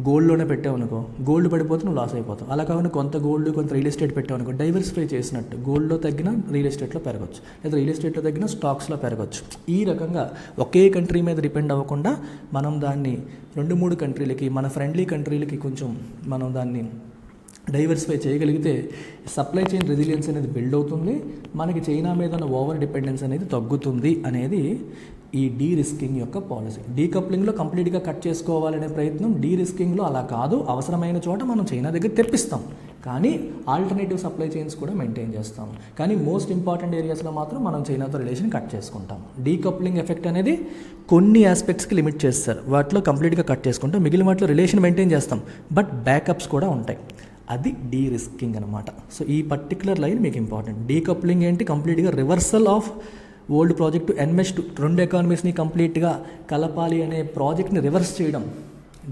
గోల్డ్లోనే పెట్టావు అనుకో, గోల్డ్ పడిపోతే నువ్వు లాస్ అయిపోతావు. అలా కాకుండా కొంత గోల్డ్ కొంత రియల్ ఎస్టేట్ పెట్టావు అనుకో, డైవర్సిఫై చేసినట్టు గోల్డ్లో తగ్గిన రియల్ ఎస్టేట్లో పెరగచ్చు, లేదా రియల్ ఎస్టేట్లో తగ్గిన స్టాక్స్లో పెరగచ్చు. ఈ రకంగా ఒకే కంట్రీ మీద డిపెండ్ అవ్వకుండా మనం దాన్ని 2-3 కంట్రీలకి, మన ఫ్రెండ్లీ కంట్రీలకి కొంచెం మనం దాన్ని డైవర్సిఫై చేయగలిగితే సప్లై చైన్ రెసిలియన్స్ అనేది బిల్డ్ అవుతుంది, మనకి చైనా మీద ఉన్న ఓవర్ డిపెండెన్స్ అనేది తగ్గుతుంది అనేది ఈ డీ రిస్కింగ్ యొక్క పాలసీ. డీకప్లింగ్లో కంప్లీట్గా కట్ చేసుకోవాలనే ప్రయత్నం, డీ రిస్కింగ్లో అలా కాదు, అవసరమైన చోట మనం చైనా దగ్గర తెప్పిస్తాం, కానీ ఆల్టర్నేటివ్ సప్లై చైన్స్ కూడా మెయింటైన్ చేస్తాం. కానీ మోస్ట్ ఇంపార్టెంట్ ఏరియాస్లో మాత్రం మనం చైనాతో రిలేషన్ కట్ చేసుకుంటాం. డీకప్లింగ్ ఎఫెక్ట్ అనేది కొన్ని ఆస్పెక్ట్స్కి లిమిట్ చేస్తారు, వాటిలో కంప్లీట్గా కట్ చేసుకుంటాం, మిగిలిన వాటిలో రిలేషన్ మెయింటైన్ చేస్తాం, బట్ బ్యాకప్స్ కూడా ఉంటాయి. అది డీ రిస్కింగ్ అనమాట. సో ఈ పర్టికులర్ లైన్ మీకు ఇంపార్టెంట్. డీకప్లింగ్ ఏంటి, కంప్లీట్గా రివర్సల్ ఆఫ్ ఓల్డ్ ప్రాజెక్టు ఎన్మెష్ రెండు ఎకానమీస్ని కంప్లీట్గా కలపాలి అనే ప్రాజెక్ట్ని రివర్స్ చేయడం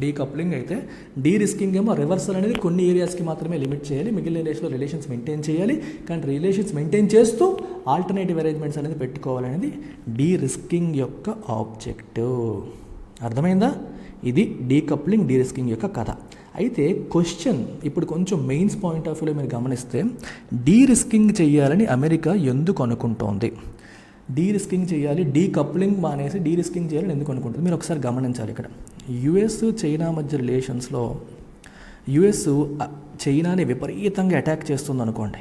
డీకప్లింగ్ అయితే. డీ రిస్కింగ్ ఏమో రివర్సల్ అనేది కొన్ని ఏరియాస్కి మాత్రమే లిమిట్ చేయాలి, మిగిలిన ఏరియాస్లో రిలేషన్స్ మెయింటైన్ చేయాలి. కానీ రిలేషన్స్ మెయింటైన్ చేస్తూ ఆల్టర్నేటివ్ అరేంజ్మెంట్స్ అనేది పెట్టుకోవాలనేది డీ రిస్కింగ్ యొక్క ఆబ్జెక్టివ్. అర్థమైందా? ఇది డీకప్లింగ్ డీ రిస్కింగ్ యొక్క కథ. అయితే క్వశ్చన్ ఇప్పుడు కొంచెం మెయిన్స్ పాయింట్ ఆఫ్ వ్యూలో మీరు గమనిస్తే, డీ రిస్కింగ్ చేయాలని అమెరికా ఎందుకు అనుకుంటోంది? డీ రిస్కింగ్ చేయాలి, డీ కప్లింగ్ మానేసి డీ రిస్కింగ్ చేయాలని ఎందుకు అనుకుంటుంది? మీరు ఒకసారి గమనించాలి. ఇక్కడ యుఎస్ చైనా మధ్య రిలేషన్స్లో యుఎస్ చైనాని విపరీతంగా అటాక్ చేస్తుంది అనుకోండి,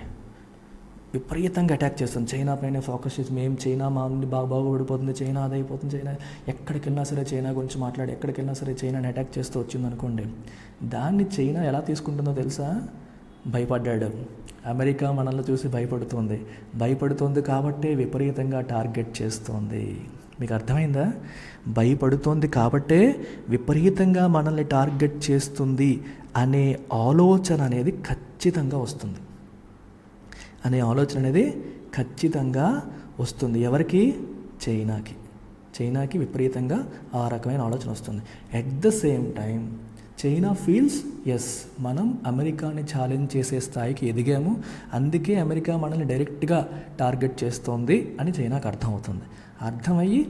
విపరీతంగా అటాక్ చేస్తుంది, చైనా పైన ఫోకస్ చేసి మేము చైనా మా నుండి బాగుపడిపోతుంది, చైనా అదైపోతుంది, చైనా ఎక్కడికి వెళ్ళినా సరే చైనా గురించి మాట్లాడి ఎక్కడికి వెళ్ళినా సరే చైనాని అటాక్ చేస్తూ వచ్చింది అనుకోండి. దాన్ని చైనా ఎలా తీసుకుంటుందో తెలుసా? భయపడ్డాడు. అమెరికా మనల్ని చూసి భయపడుతుంది కాబట్టే విపరీతంగా టార్గెట్ చేస్తోంది. మీకు అర్థమైందా? భయపడుతోంది కాబట్టే విపరీతంగా మనల్ని టార్గెట్ చేస్తుంది అనే ఆలోచన అనేది ఖచ్చితంగా వస్తుంది. ఎవరికి? చైనాకి విపరీతంగా ఆ రకమైన ఆలోచన వస్తుంది. At the same time China feels మనం అమెరికాని ఛాలెంజ్ చేసే స్థాయికి ఎదిగాము, అందుకే అమెరికా మనల్ని డైరెక్ట్గా టార్గెట్ చేస్తోంది అని చైనాకు అర్థమయ్యి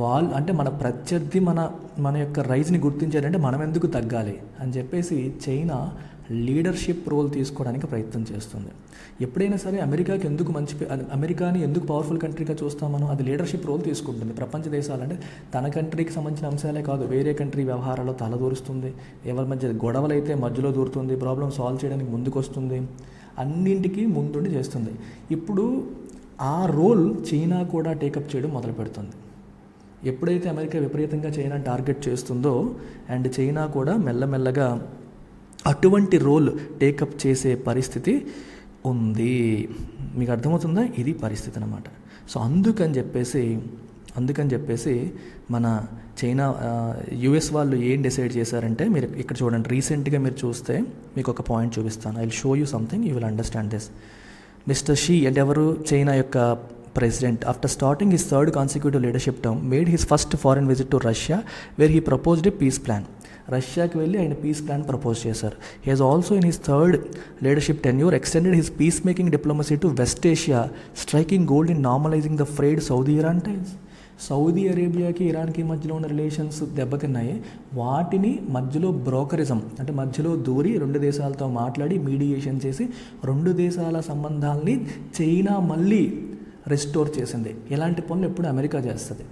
వాళ్ళు అంటే మన ప్రత్యర్థి మన యొక్క రైజ్ని గుర్తించారంటే మనం ఎందుకు తగ్గాలి అని చెప్పేసి చైనా లీడర్షిప్ రోల్ తీసుకోవడానికి ప్రయత్నం చేస్తుంది. ఎప్పుడైనా సరే అమెరికాని ఎందుకు పవర్ఫుల్ కంట్రీగా చూస్తాం మనం? అది లీడర్షిప్ రోల్ తీసుకుంటుంది. ప్రపంచ దేశాలంటే తన కంట్రీకి సంబంధించిన అంశాలే కాదు, వేరే కంట్రీ వ్యవహారాల్లో తలదూరుస్తుంది, ఎవరి మధ్య గొడవలు అయితే మధ్యలో దూరుతుంది, ప్రాబ్లం సాల్వ్ చేయడానికి ముందుకు వస్తుంది, అన్నింటికీ ముందుండి చేస్తుంది. ఇప్పుడు ఆ రోల్ చైనా కూడా టేకప్ చేయడం మొదలు పెడుతుంది. ఎప్పుడైతే అమెరికా విపరీతంగా చైనా టార్గెట్ చేస్తుందో అండ్ చైనా కూడా మెల్లమెల్లగా అటువంటి రోల్ టేకప్ చేసే పరిస్థితి ఉంది. మీకు అర్థమవుతుందా? ఇది పరిస్థితి అన్నమాట. సో అందుకని చెప్పేసి మన చైనా యుఎస్ వాళ్ళు ఏం డిసైడ్ చేశారంటే, మీరు ఇక్కడ చూడండి, రీసెంట్గా మీరు చూస్తే మీకు ఒక పాయింట్ చూపిస్తాను. I will show you something, you will understand this. Mister Xi అంటే ఎవరు? చైనా యొక్క president, after starting his third consecutive leadership term made his first foreign visit to Russia where he proposed a peace plan. రష్యాకి వెళ్ళి ఆయన పీస్ ప్లాన్ ప్రపోజ్ చేశారు. He has also in his third leadership tenure extended his peace making diplomacy to West Asia, striking gold in normalising the frayed Saudi-Iran times. Saudi అరేబియాకి ఇరాన్కి మధ్యలో ఉన్న రిలేషన్స్ దెబ్బతిన్నాయి, వాటిని మధ్యలో బ్రోకరిజం అంటే మధ్యలో దూరి రెండు దేశాలతో మాట్లాడి మీడియేషన్ చేసి రెండు దేశాల సంబంధాలని చైనా మళ్ళీ రెస్టోర్ చేసింది. ఇలాంటి పనులు ఎప్పుడు అమెరికా చేస్తుంది,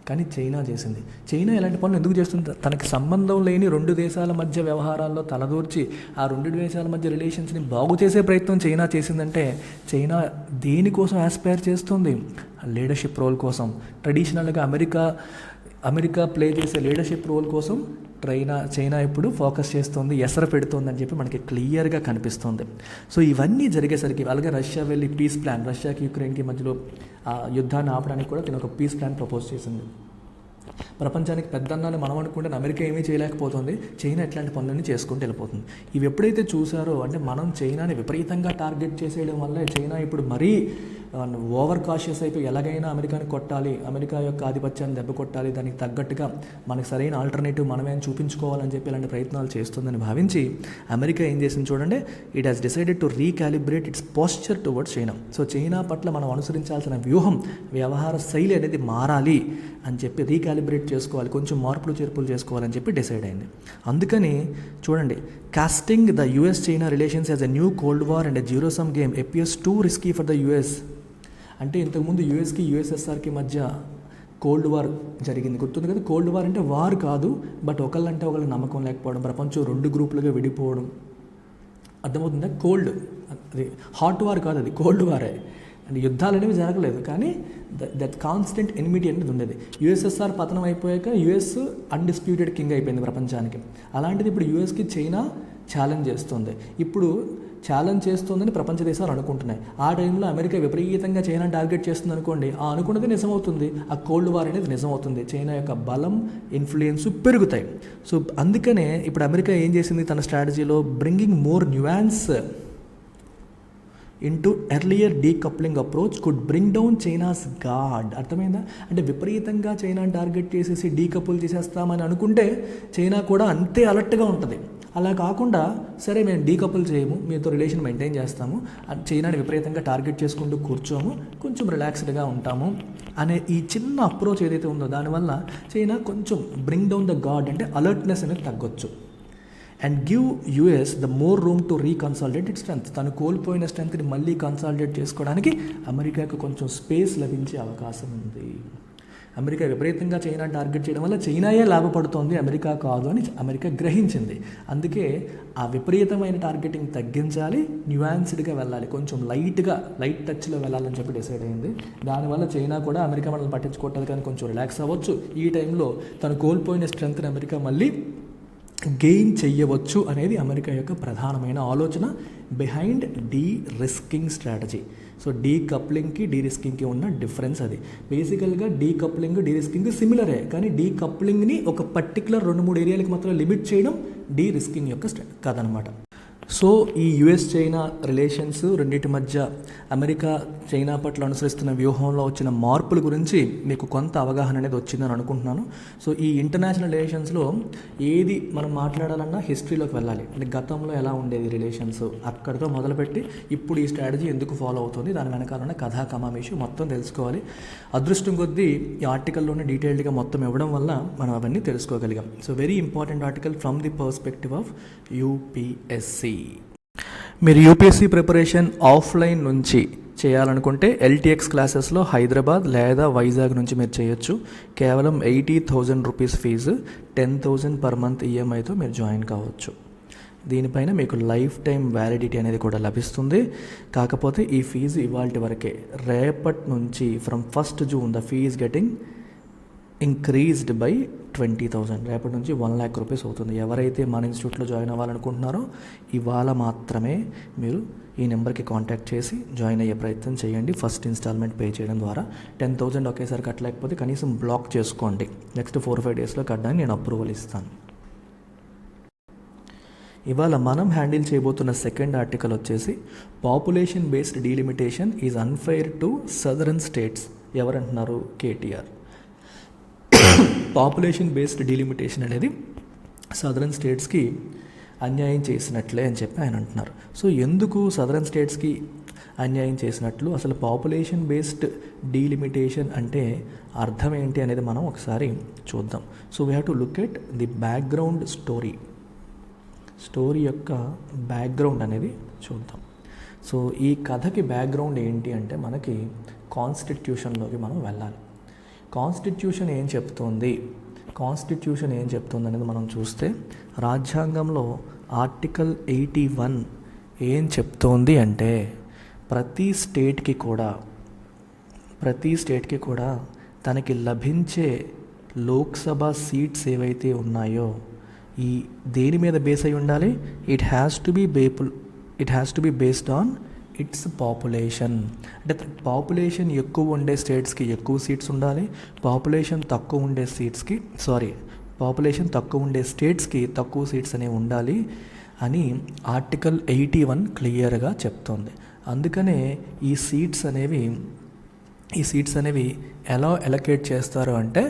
కానీ చైనా చేసింది. చైనా ఇలాంటి పనులు ఎందుకు చేస్తుంది? తనకి సంబంధం లేని రెండు దేశాల మధ్య వ్యవహారాల్లో తలదూర్చి ఆ రెండు దేశాల మధ్య రిలేషన్స్ని బాగు చేసే ప్రయత్నం చైనా చేసిందంటే చైనా దేనికోసం ఆస్పైర్ చేస్తుంది? లీడర్షిప్ రోల్ కోసం. ట్రెడిషనల్గా అమెరికా ప్లే చేసే లీడర్షిప్ రోల్ కోసం చైనా ఇప్పుడు ఫోకస్ చేస్తుంది, ఎసర పెడుతుంది అని చెప్పి మనకి క్లియర్గా కనిపిస్తుంది. సో ఇవన్నీ జరిగేసరికి అలాగే రష్యా వెళ్ళి పీస్ ప్లాన్, రష్యాకి యుక్రెయిన్కి మధ్యలో ఆ యుద్ధాన్ని ఆపడానికి కూడా తిన ఒక పీస్ ప్లాన్ ప్రపోజ్ చేసింది. ప్రపంచానికి పెద్దన్నాన్ని మనం అనుకుంటే అమెరికా ఏమీ చేయలేకపోతుంది, చైనా ఎట్లాంటి పనులన్నీ చేసుకుంటూ వెళ్ళిపోతుంది. ఇవి ఎప్పుడైతే చూసారో అంటే మనం చైనాని విపరీతంగా టార్గెట్ చేసేయడం వల్ల చైనా ఇప్పుడు మరీ ఓవర్ కాషియస్ అయిపోయి ఎలాగైనా అమెరికాని కొట్టాలి, అమెరికా యొక్క ఆధిపత్యాన్ని దెబ్బ కొట్టాలి, దానికి తగ్గట్టుగా మనకు సరైన ఆల్టర్నేటివ్ మనమేం చూపించుకోవాలని చెప్పి ఇలాంటి ప్రయత్నాలు చేస్తుందని భావించి అమెరికా ఏం చేసింది చూడండి, it has decided to recalibrate it's posture towards China. So China పట్ల మనం అనుసరించాల్సిన వ్యూహం, వ్యవహార శైలి అనేది మారాలి అని చెప్పి రీకాలిబ్రేట్ చేసుకోవాలి, కొంచెం మార్పులు చేర్పులు చేసుకోవాలని చెప్పి డిసైడ్ అయింది. అందుకని చూడండి, casting the US China relations as a new cold war and a zero sum game appears too risky for the US. అంటే ఇంతకుముందు యుఎస్కి యుఎస్ఎస్ఆర్కి మధ్య కోల్డ్ వార్ జరిగింది, గుర్తుంది కదా? కోల్డ్ వార్ అంటే వార్ కాదు, బట్ ఒకళ్ళంటే ఒకళ్ళు నమ్మకం లేకపోవడం, ప్రపంచం రెండు గ్రూపులుగా విడిపోవడం, అర్థమవుతుందా? కోల్డ్, అది హాట్ వార్ కాదు, అది కోల్డ్ వారే. అంటే యుద్ధాలు అనేవి జరగలేదు, కానీ దట్ కాన్స్టెంట్ ఎనిమిటీ అనేది ఉండేది. యుఎస్ఎస్ఆర్ పతనం అయిపోయాక యుఎస్ అన్డిస్ప్యూటెడ్ కింగ్ అయిపోయింది ప్రపంచానికి. అలాంటిది ఇప్పుడు యుఎస్కి చైనా ఛాలెంజ్ చేస్తుంది. ఇప్పుడు ఛాలెంజ్ చేస్తుందని ప్రపంచ దేశాలు అనుకుంటున్నాయి. ఆ టైంలో అమెరికా విపరీతంగా చైనా టార్గెట్ చేస్తుంది అనుకోండి, ఆ అనుకున్నది నిజమవుతుంది, ఆ కోల్డ్ వార్ అనేది నిజమవుతుంది, చైనా యొక్క బలం, ఇన్ఫ్లుయెన్స్ పెరుగుతాయి. సో అందుకనే ఇప్పుడు అమెరికా ఏం చేసింది తన స్ట్రాటజీలో, bringing more nuance into earlier decoupling approach could bring down China's guard. అర్థమైందా? అంటే విపరీతంగా చైనాని టార్గెట్ చేసేసి డీకపుల్ చేసేస్తామని అనుకుంటే చైనా కూడా అంతే అలర్ట్గా ఉంటుంది. అలా కాకుండా సరే మేము డీకపుల్ చేయము, మీతో రిలేషన్ మెయింటైన్ చేస్తాము, చైనాని విపరీతంగా టార్గెట్ చేసుకుంటూ కూర్చోము, కొంచెం రిలాక్స్డ్గా ఉంటాము అనే ఈ చిన్న అప్రోచ్ ఏదైతే ఉందో దానివల్ల చైనా కొంచెం బ్రింగ్ డౌన్ ద గాడ్ అంటే అలర్ట్నెస్ అనేది తగ్గొచ్చు. And give US the more room to reconsolidate it strength. తను కోల్పోయిన స్ట్రెంత్ని మళ్ళీ కన్సాలిడేట్ చేసుకోవడానికి అమెరికాకు కొంచెం స్పేస్ లభించే అవకాశం ఉంది. అమెరికా విపరీతంగా చైనా టార్గెట్ చేయడం వల్ల చైనాయే లాభపడుతోంది, అమెరికా కాదు అని అమెరికా గ్రహించింది. అందుకే ఆ విపరీతమైన టార్గెటింగ్ తగ్గించాలి, న్యూయాన్స్డ్గా వెళ్ళాలి, కొంచెం లైట్ టచ్లో వెళ్ళాలని చెప్పి డిసైడ్ అయింది. దానివల్ల చైనా కూడా అమెరికా మనల్ని పట్టించుకోవట్లేదు కానీ కొంచెం రిలాక్స్ అవ్వచ్చు. ఈ టైంలో తను కోల్పోయిన స్ట్రెంత్ని అమెరికా మళ్ళీ గెయిన్ చెయ్యవచ్చు అనేది అమెరికా యొక్క ప్రధానమైన ఆలోచన behind derisking strategy. So డీ కప్లింగ్కి డీ రిస్కింగ్కి ఉన్న డిఫరెన్స్ అది. బేసికల్గా డీ కప్లింగ్ డీ రిస్కింగ్ సిమిలరే, కానీ డీ కప్లింగ్ని ఒక పర్టికులర్ 2-3 ఏరియాలకు మాత్రం లిమిట్ చేయడం డీ రిస్కింగ్ యొక్క కథనమాట. సో ఈ యుఎస్ చైనా రిలేషన్స్ రెండింటి మధ్య అమెరికా చైనా పట్ల అనుసరిస్తున్న వ్యూహంలో వచ్చిన మార్పుల గురించి మీకు కొంత అవగాహన అనేది వచ్చిందని అనుకుంటున్నాను. సో ఈ ఇంటర్నేషనల్ రిలేషన్స్లో ఏది మనం మాట్లాడాలన్నా హిస్టరీలోకి వెళ్ళాలి. అంటే గతంలో ఎలా ఉండేది రిలేషన్స్, అక్కడితో మొదలుపెట్టి ఇప్పుడు ఈ స్ట్రాటజీ ఎందుకు ఫాలో అవుతుంది, దాని వెనకాలన్న కథా కమామేషి మొత్తం తెలుసుకోవాలి. అదృష్టం కొద్దీ ఈ ఆర్టికల్లోనే డీటెయిల్డ్గా మొత్తం ఇవ్వడం వల్ల మనం అవన్నీ తెలుసుకోగలిగాం. So very important article from the perspective of UPSC. మీరు యూపీఎస్సీ ప్రిపరేషన్ ఆఫ్లైన్ నుంచి చేయాలనుకుంటే ఎల్టీఎక్స్ క్లాసెస్లో హైదరాబాద్ లేదా వైజాగ్ నుంచి మీరు చేయొచ్చు. కేవలం 80,000 రూపీస్ ఫీజు, 10,000 పర్ మంత్ ఈఎంఐతో మీరు జాయిన్ కావచ్చు. దీనిపైన మీకు లైఫ్ టైం వ్యాలిడిటీ అనేది కూడా లభిస్తుంది. కాకపోతే ఈ ఫీజు ఇవాల్టి వరకే. రేపటి నుంచి from 1st June the fees getting increased by 20,000. రేపటి నుంచి 1 lakh రూపీస్ అవుతుంది. ఎవరైతే మన ఇన్స్టిట్యూట్లో జాయిన్ అవ్వాలనుకుంటున్నారో ఇవాళ మాత్రమే మీరు ఈ నెంబర్కి కాంటాక్ట్ చేసి జాయిన్ అయ్యే ప్రయత్నం చేయండి. ఫస్ట్ ఇన్స్టాల్మెంట్ పే చేయడం ద్వారా 10,000 ఒకేసారి కట్టలేకపోతే కనీసం బ్లాక్ చేసుకోండి. నెక్స్ట్ 4-5 డేస్లో కట్టడానికి నేను అప్రూవల్ ఇస్తాను. ఇవాళ మనం హ్యాండిల్ చేయబోతున్న సెకండ్ ఆర్టికల్ వచ్చేసి population based delimitation is unfair to southern states. ఎవరంటున్నారు? కేటీఆర్. పాపులేషన్ బేస్డ్ డీలిమిటేషన్ అనేది సదరన్ స్టేట్స్కి అన్యాయం చేసినట్లే అని చెప్పి ఆయన అంటున్నారు. సో ఎందుకు సదరన్ స్టేట్స్కి అన్యాయం చేసినట్లు, అసలు పాపులేషన్ బేస్డ్ డీలిమిటేషన్ అంటే అర్థం ఏంటి అనేది మనం ఒకసారి చూద్దాం. So we have to look at the background story యొక్క బ్యాక్గ్రౌండ్ అనేది చూద్దాం. సో ఈ కథకి బ్యాక్గ్రౌండ్ ఏంటి అంటే మనకి కాన్స్టిట్యూషన్లోకి మనం వెళ్ళాలి. కాన్స్టిట్యూషన్ ఏం చెప్తుంది అనేది మనం చూస్తే రాజ్యాంగంలో ఆర్టికల్ 81 ఏం చెప్తోంది అంటే ప్రతి స్టేట్కి కూడా తనకి లభించే లోక్సభ సీట్స్ ఏవైతే ఉన్నాయో ఈ దేని మీద బేస్ అయి ఉండాలి? It has to be based on it's population. అంటే పాపులేషన్ ఎక్కువ ఉండే స్టేట్స్కి ఎక్కువ సీట్స్ ఉండాలి, పాపులేషన్ తక్కువ ఉండే స్టేట్స్కి తక్కువ సీట్స్ అనేవి ఉండాలి అని ఆర్టికల్ 81 క్లియర్గా చెప్తోంది. అందుకనే ఈ సీట్స్ అనేవి ఎలా ఎలకేట్ చేస్తారు అంటే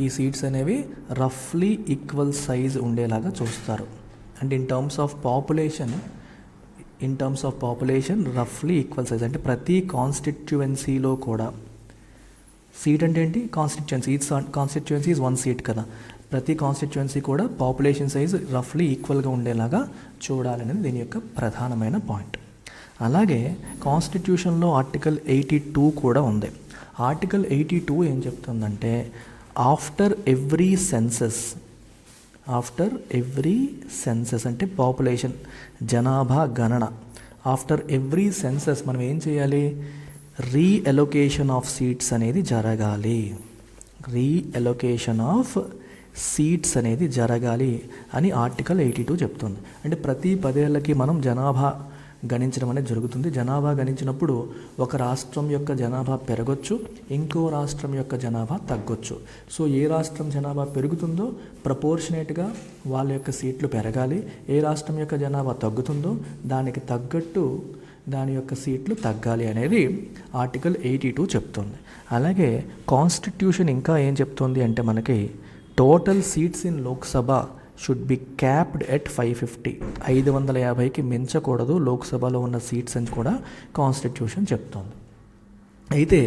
ఈ సీట్స్ అనేవి రఫ్లీ ఈక్వల్ సైజ్ ఉండేలాగా చూస్తారు. And in terms of population రఫ్లీ ఈక్వల్ సైజ్ అంటే ప్రతి కాన్స్టిట్యువెన్సీలో కూడా సీట్ అంటే ఏంటి? కాన్స్టిట్యువెన్సీ ఈజ్ 1 సీట్ కదా. ప్రతి కాన్స్టిట్యువెన్సీ కూడా పాపులేషన్ సైజ్ రఫ్లీ ఈక్వల్గా ఉండేలాగా చూడాలనేది దీని యొక్క ప్రధానమైన పాయింట్. అలాగే కాన్స్టిట్యూషన్లో ఆర్టికల్ 82 కూడా ఉంది. ఆర్టికల్ 82 ఏం చెప్తుందంటే ఆఫ్టర్ ఎవ్రీ సెన్సస్ అంటే పాపులేషన్ జనాభా గణన, ఆఫ్టర్ ఎవ్రీ సెన్సస్ మనం ఏం చేయాలి? రీఎలొకేషన్ ఆఫ్ సీట్స్ అనేది జరగాలి అని ఆర్టికల్ 82 చెప్తుంది. అంటే ప్రతి 10 ఏళ్ళకి మనం జనాభా గణించడం అనేది జరుగుతుంది. జనాభా గణించినప్పుడు ఒక రాష్ట్రం యొక్క జనాభా పెరగొచ్చు, ఇంకో రాష్ట్రం యొక్క జనాభా తగ్గొచ్చు. సో ఏ రాష్ట్రం జనాభా పెరుగుతుందో ప్రపోర్షనేట్గా వాళ్ళ యొక్క సీట్లు పెరగాలి, ఏ రాష్ట్రం యొక్క జనాభా తగ్గుతుందో దానికి తగ్గట్టు దాని యొక్క సీట్లు తగ్గాలి అనేది ఆర్టికల్ 82 చెప్తుంది. అలాగే కాన్స్టిట్యూషన్ ఇంకా ఏం చెప్తుంది అంటే మనకి total seats in Lok Sabha should be capped at 550. 550కి మించకూడదు లోక్సభలో ఉన్న సీట్స్ అని కూడా కాన్స్టిట్యూషన్ చెప్తోంది. అయితే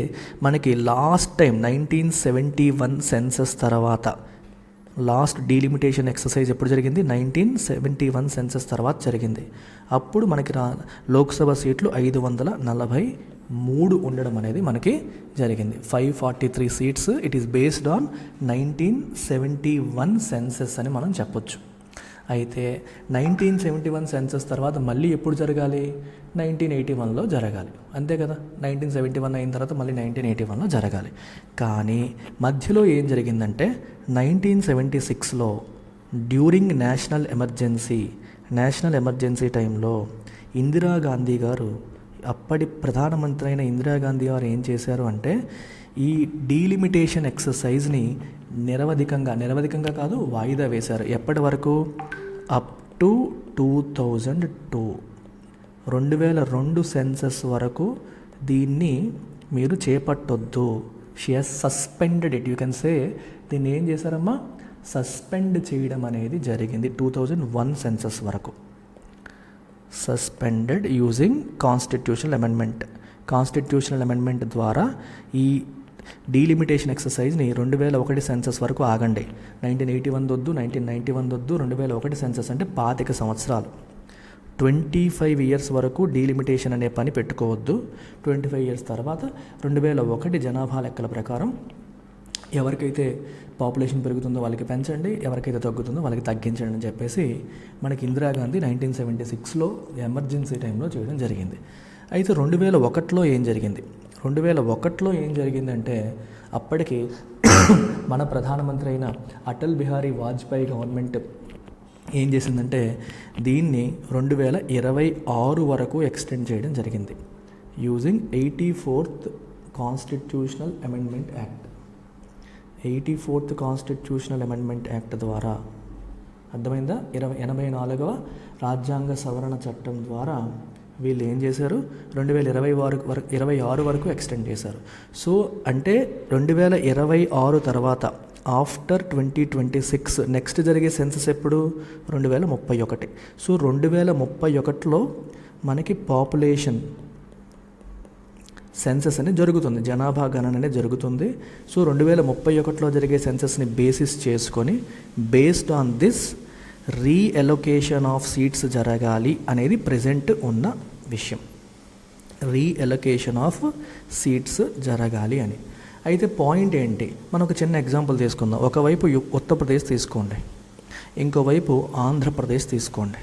మనకి లాస్ట్ టైం 1971 సెన్సస్ తర్వాత లాస్ట్ డీలిమిటేషన్ ఎక్సర్సైజ్ ఎప్పుడు జరిగింది? 1971 సెన్సస్ తర్వాత జరిగింది. అప్పుడు మనకి లోక్సభ సీట్లు 543 ఉండడం అనేది మనకి జరిగింది. 543 seats. It is based on 1971 census అని మనం చెప్పొచ్చు. అయితే 1971 సెన్సస్ తర్వాత మళ్ళీ ఎప్పుడు జరగాలి? 1981లో జరగాలి, అంతే కదా. 1971 అయిన తర్వాత మళ్ళీ 1981లో జరగాలి. కానీ మధ్యలో ఏం జరిగిందంటే 1976లో డ్యూరింగ్ నేషనల్ ఎమర్జెన్సీ టైంలో ఇందిరాగాంధీ గారు, అప్పటి ప్రధానమంత్రి అయిన ఇందిరాగాంధీ గారు ఏం చేశారు అంటే ఈ డీలిమిటేషన్ ఎక్సర్సైజ్ని నిరవధికంగా కాదు, వాయిదా వేశారు. ఎప్పటి వరకు? అప్ టు 2002 సెన్సస్ వరకు దీన్ని మీరు చేపట్టొద్దు. She has suspended it. You can say దీన్ని ఏం చేశారమ్మా? సస్పెండ్ చేయడం అనేది జరిగింది 2001 సెన్సస్ వరకు. సస్పెండెడ్ యూజింగ్ కాన్స్టిట్యూషనల్ అమెండ్మెంట్ ద్వారా ఈ డీలిమిటేషన్ ఎక్సర్సైజ్ని 2001 సెన్సస్ వరకు ఆగండి. 1981 వద్దు, 1991 వద్దు, 2001 సెన్సస్ అంటే 25 సంవత్సరాలు. 25 ఇయర్స్ వరకు డీలిమిటేషన్ అనే పని పెట్టుకోవద్దు. 25 ఇయర్స్ తర్వాత 2001 జనాభా లెక్కల ప్రకారం ఎవరికైతే పాపులేషన్ పెరుగుతుందో వాళ్ళకి పెంచండి, ఎవరికైతే తగ్గుతుందో వాళ్ళకి తగ్గించండి అని చెప్పేసి మనకి ఇందిరాగాంధీ 1976లో ఎమర్జెన్సీ టైంలో చేయడం జరిగింది. అయితే 2001లో ఏం జరిగింది? 2001లో ఏం జరిగిందంటే అప్పటికి మన ప్రధానమంత్రి అయిన అటల్ బిహారీ వాజ్పేయి గవర్నమెంట్ ఏం చేసిందంటే దీన్ని 2026 వరకు ఎక్స్టెండ్ చేయడం జరిగింది using 84th constitutional amendment act. 84th constitutional amendment act ద్వారా, అర్థమైందా? 84వ రాజ్యాంగ సవరణ చట్టం ద్వారా వీళ్ళు ఏం చేశారు? 2026 వరకు ఎక్స్టెండ్ చేశారు. సో అంటే 2026 తర్వాత ఆఫ్టర్ 2026 నెక్స్ట్ జరిగే సెన్సస్ ఎప్పుడు? 2031. సో 2031లో మనకి పాపులేషన్ సెన్సస్ అనేది జరుగుతుంది, జనాభా గణన అనేది జరుగుతుంది. సో 2031లో జరిగే సెన్సస్ని బేసిస్ చేసుకొని based on this reallocation of seats జరగాలి అనేది ప్రెజెంట్ ఉన్న విషయం. రీఎలొకేషన్ ఆఫ్ సీట్స్ జరగాలి అని. అయితే పాయింట్ ఏంటి? మనం ఒక చిన్న ఎగ్జాంపుల్ తీసుకుందాం. ఒకవైపు ఉత్తరప్రదేశ్ తీసుకోండి, ఇంకోవైపు ఆంధ్రప్రదేశ్ తీసుకోండి.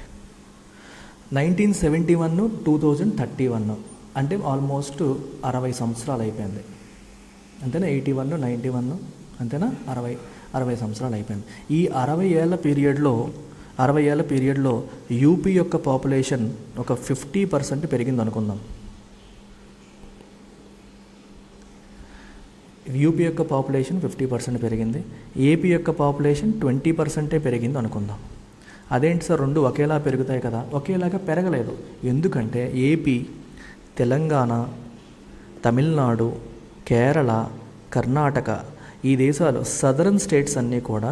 1971, 2031 అంటే ఆల్మోస్ట్ 60 సంవత్సరాలు అయిపోయింది, అంతేనా? 81, 91 అంతేనా? 60 సంవత్సరాలు అయిపోయింది. ఈ 60 ఏళ్ళ పీరియడ్లో యూపీ యొక్క పాపులేషన్ ఒక 50% పెరిగింది అనుకుందాం. యూపీ యొక్క పాపులేషన్ 50% పెరిగింది, ఏపీ యొక్క పాపులేషన్ 20% పెరిగింది అనుకుందాం. అదేంటి సార్, రెండు ఒకేలా పెరుగుతాయి కదా? ఒకేలాగా పెరగలేదు. ఎందుకంటే ఏపీ, తెలంగాణ, తమిళనాడు, కేరళ, కర్ణాటక ఈ దేశాలు సదరన్ స్టేట్స్ అన్నీ కూడా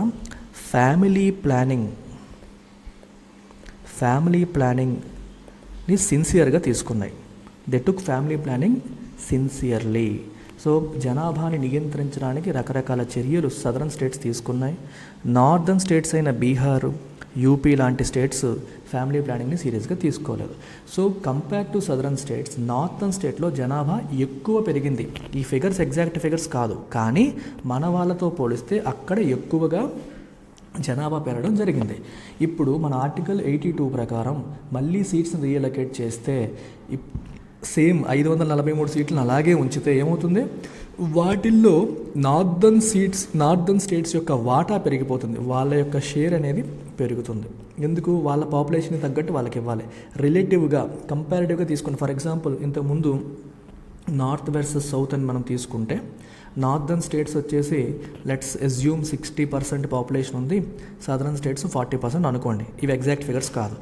ఫ్యామిలీ ప్లానింగ్ని సిన్సియర్గా తీసుకున్నాయి. They took family planning sincerely. So జనాభాని నియంత్రించడానికి రకరకాల చర్యలు సదరన్ స్టేట్స్ తీసుకున్నాయి. నార్దర్న్ స్టేట్స్ అయిన బీహారు, యూపీ లాంటి స్టేట్స్ ఫ్యామిలీ ప్లానింగ్ని సీరియస్గా తీసుకోలేదు. So compare to southern states, northern స్టేట్లో జనాభా ఎక్కువ పెరిగింది. ఈ ఫిగర్స్ ఎగ్జాక్ట్ ఫిగర్స్ కాదు, కానీ మన వాళ్ళతో పోలిస్తే అక్కడ ఎక్కువగా జనాభా పెరగడం జరిగింది. ఇప్పుడు మన ఆర్టికల్ 82 ప్రకారం మళ్ళీ సీట్స్ని రీఅలొకేట్ చేస్తే సేమ్ 543 సీట్లను అలాగే ఉంచితే ఏమవుతుంది? వాటిల్లో నార్దర్న్ స్టేట్స్ యొక్క వాటా పెరిగిపోతుంది, వాళ్ళ యొక్క షేర్ అనేది పెరుగుతుంది. ఎందుకు? వాళ్ళ పాపులేషన్కి తగ్గట్టు వాళ్ళకి ఇవ్వాలి. రిలేటివ్గా కంపారిటివ్గా తీసుకోండి. ఫర్ ఎగ్జాంపుల్ ఇంతకుముందు నార్త్ వర్సెస్ సౌత్ అని మనం తీసుకుంటే, నార్దర్న్ స్టేట్స్ వచ్చేసి లెట్స్ అజ్యూమ్ 60% పాపులేషన్ ఉంది, సదరన్ స్టేట్స్ 40% అనుకోండి. ఇవి ఎగ్జాక్ట్ ఫిగర్స్ కాదు.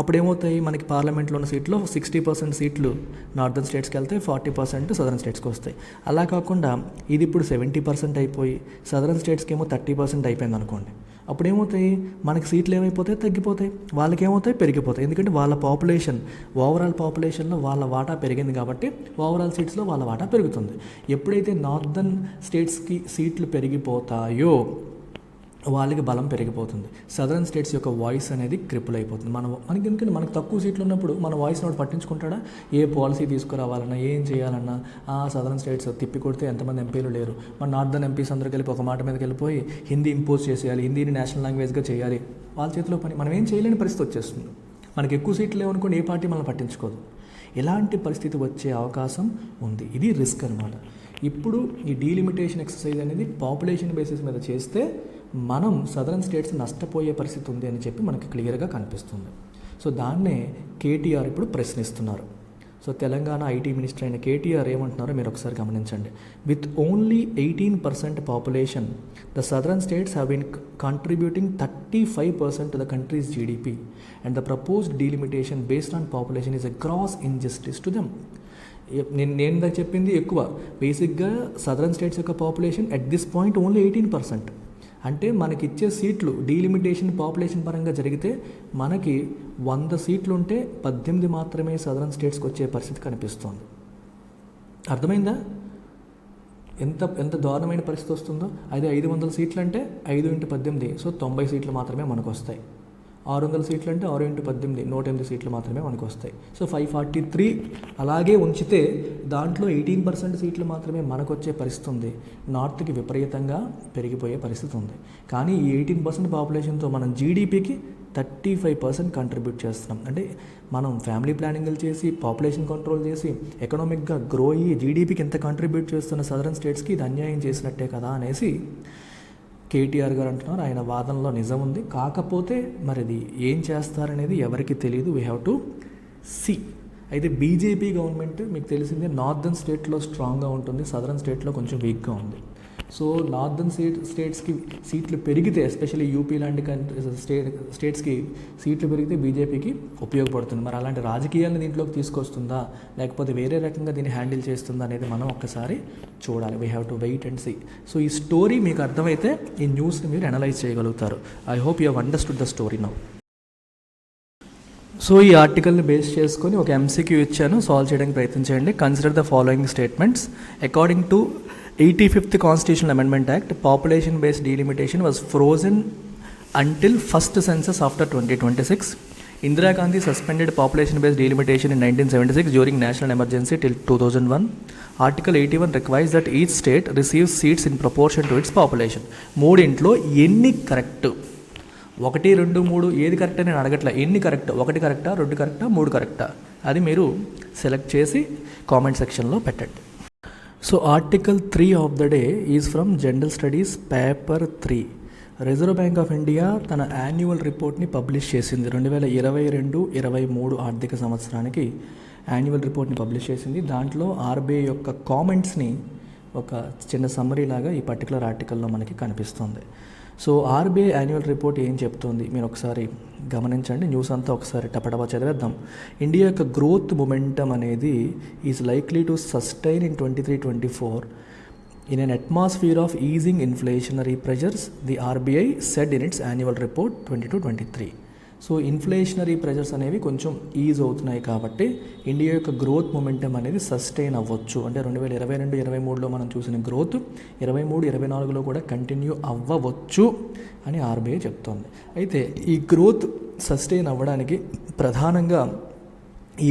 అప్పుడు ఏమవుతాయి, మనకి పార్లమెంట్లో ఉన్న సీట్లో 60% సీట్లు నార్దర్న్ స్టేట్స్కి వెళ్తాయి, 40% సదరన్ స్టేట్స్కి వస్తాయి. అలా కాకుండా ఇది ఇప్పుడు 70% అయిపోయి సదరన్ స్టేట్స్కి ఏమో 30% అయిపోయింది అనుకోండి. అప్పుడు ఏమవుతాయి, మనకి సీట్లు ఏమైపోతాయి, తగ్గిపోతాయి, వాళ్ళకి ఏమవుతాయి, పెరిగిపోతాయి. ఎందుకంటే వాళ్ళ పాపులేషన్, ఓవరాల్ పాపులేషన్లో వాళ్ళ వాటా పెరిగింది కాబట్టి ఓవరాల్ సీట్స్లో వాళ్ళ వాటా పెరుగుతుంది. ఎప్పుడైతే నార్దర్న్ స్టేట్స్కి సీట్లు పెరిగిపోతాయో వాళ్ళకి బలం పెరిగిపోతుంది. సదరన్ స్టేట్స్ యొక్క వాయిస్ అనేది క్రిపుల్ అయిపోతుంది. మనకి ఎందుకంటే మనకు తక్కువ సీట్లు ఉన్నప్పుడు మన వాయిస్ని వాడు పట్టించుకుంటాడా? ఏ పాలసీ తీసుకురావాలన్నా, ఏం చేయాలన్నా సదరన్ స్టేట్స్ తిప్పి కొడితే ఎంతమంది ఎంపీలు లేరు. మన నార్దర్న్ ఎంపీస్ అందరూ కలిపి ఒక మాట మీదకి వెళ్ళిపోయి హిందీ ఇంపోజ్ చేసేయాలి, హిందీని నేషనల్ లాంగ్వేజ్గా చేయాలి, వాళ్ళ చేతిలో పని. మనం ఏం చేయలేని పరిస్థితి వచ్చేస్తుంది. మనకి ఎక్కువ సీట్లు లేవనుకోండి, ఏ పార్టీ మనల్ని పట్టించుకోదు. ఇలాంటి పరిస్థితి వచ్చే అవకాశం ఉంది. ఇది రిస్క్ అనమాట. ఇప్పుడు ఈ డీలిమిటేషన్ ఎక్సర్సైజ్ అనేది పాపులేషన్ బేసిస్ మీద చేస్తే మనం సదరన్ స్టేట్స్ నష్టపోయే పరిస్థితి ఉంది అని చెప్పి మనకి క్లియర్గా కనిపిస్తుంది. సో దాన్నే కేటీఆర్ ఇప్పుడు ప్రశ్నిస్తున్నారు. సో తెలంగాణ ఐటీ మినిస్టర్ అయిన కేటీఆర్ ఏమంటున్నారో మీరు ఒకసారి గమనించండి. With only 18% population, the southern states have been contributing 35% to the country's GDP and the proposed delimitation based on population is a gross injustice to them. నేను చెప్పింది ఎక్కువ. బేసిక్గా సదరన్ స్టేట్స్ యొక్క population at this point only 18%. అంటే మనకి ఇచ్చే సీట్లు డీలిమిటేషన్ పాపులేషన్ పరంగా జరిగితే మనకి 100 సీట్లు ఉంటే 18 మాత్రమే సదరన్ స్టేట్స్కి వచ్చే పరిస్థితి కనిపిస్తుంది. అర్థమైందా? ఎంత దారుణమైన పరిస్థితి వస్తుందో. అదే 500 సీట్లు అంటే 5 × 18, సో 90 సీట్లు మాత్రమే మనకు వస్తాయి. 600 సీట్లు అంటే 6 × 18, 108 సీట్లు మాత్రమే మనకు వస్తాయి. సో 543 అలాగే ఉంచితే దాంట్లో 18% సీట్లు మాత్రమే మనకు వచ్చే పరిస్థితి ఉంది. నార్త్కి విపరీతంగా పెరిగిపోయే పరిస్థితి ఉంది. కానీ ఈ 18% పాపులేషన్తో మనం జీడిపికి 35% కంట్రిబ్యూట్ చేస్తున్నాం. అంటే మనం ఫ్యామిలీ ప్లానింగ్లు చేసి, పాపులేషన్ కంట్రోల్ చేసి, ఎకనామిక్గా గ్రో అయ్యి జీడిపికి ఎంత కంట్రిబ్యూట్ చేస్తున్న సదరన్ స్టేట్స్కి ఇది అన్యాయం చేసినట్టే కదా అనేసి కేటీఆర్ గారు అంటున్నారు. ఆయన వాదనలో నిజం ఉంది. కాకపోతే మరి అది ఏం చేస్తారనేది ఎవరికి తెలియదు. We have to see. అయితే బీజేపీ గవర్నమెంట్ మీకు తెలిసిందే నార్దర్న్ స్టేట్లో స్ట్రాంగ్గా ఉంటుంది, సదరన్ స్టేట్లో కొంచెం వీక్గా ఉంది. సో నార్దర్న్ స్టేట్స్కి సీట్లు పెరిగితే, ఎస్పెషల్లీ యూపీ లాంటి స్టేట్స్కి సీట్లు పెరిగితే బీజేపీకి ఉపయోగపడుతుంది. మరి అలాంటి రాజకీయాలను దీంట్లోకి తీసుకొస్తుందా, లేకపోతే వేరే రకంగా దీన్ని హ్యాండిల్ చేస్తుందా అనేది మనం ఒక్కసారి చూడాలి. We have to wait and see. So ఈ స్టోరీ మీకు అర్థమైతే ఈ న్యూస్ని మీరు అనలైజ్ చేయగలుగుతారు. I hope you have understood the story now. So ఈ ఆర్టికల్ని బేస్ చేసుకొని ఒక ఎంసీక్యూ ఇచ్చాను, సాల్వ్ చేయడానికి ప్రయత్నించండి. Consider the following statements. According to 85th Constitutional Amendment Act, population-based delimitation was frozen until first census after 2026. Indira Gandhi suspended population-based delimitation in 1976 during national emergency till 2001. Article 81 requires that each state receives seats in proportion to its population. మూడింట్లో ఎన్ని కరెక్ట్? 1, 2, 3 ఏది కరెక్ట్ అని నేను అడగట్లే. ఎన్ని కరెక్ట్? 1 కరెక్టా, 2 కరెక్టా, 3 కరెక్టా? అది మీరు సెలెక్ట్ చేసి కామెంట్ సెక్షన్లో పెట్టండి. So article 3 of the day is from general studies paper 3. Reserve bank of India తన యాన్యువల్ రిపోర్ట్ని పబ్లిష్ చేసింది. 2022-23 ఆర్థిక సంవత్సరానికి యాన్యువల్ రిపోర్ట్ని పబ్లిష్ చేసింది. దాంట్లో ఆర్బీఐ యొక్క కామెంట్స్ని ఒక చిన్న సమ్మరీ లాగా ఈ పర్టికులర్ ఆర్టికల్లో మనకి కనిపిస్తుంది. సో ఆర్బీఐ యాన్యువల్ రిపోర్ట్ ఏం చెప్తుంది మీరు ఒకసారి గమనించండి. న్యూస్ అంతా ఒకసారి టపటపా చదివేద్దాం. ఇండియా యొక్క గ్రోత్ మొమెంటమ్ అనేది is likely to sustain in 23-24 in an atmosphere of easing inflationary pressures, the RBI said in it's annual report 22-23. So inflationary pressures అనేవి కొంచెం ఈజ్ అవుతున్నాయి కాబట్టి ఇండియా యొక్క గ్రోత్ మొమెంటమ్ అనేది సస్టైన్ అవ్వచ్చు. అంటే 2022-23లో మనం చూసిన గ్రోత్ 23-24లో కూడా కంటిన్యూ అవ్వవచ్చు అని ఆర్బీఐ చెప్తోంది. అయితే ఈ గ్రోత్ సస్టైన్ అవ్వడానికి ప్రధానంగా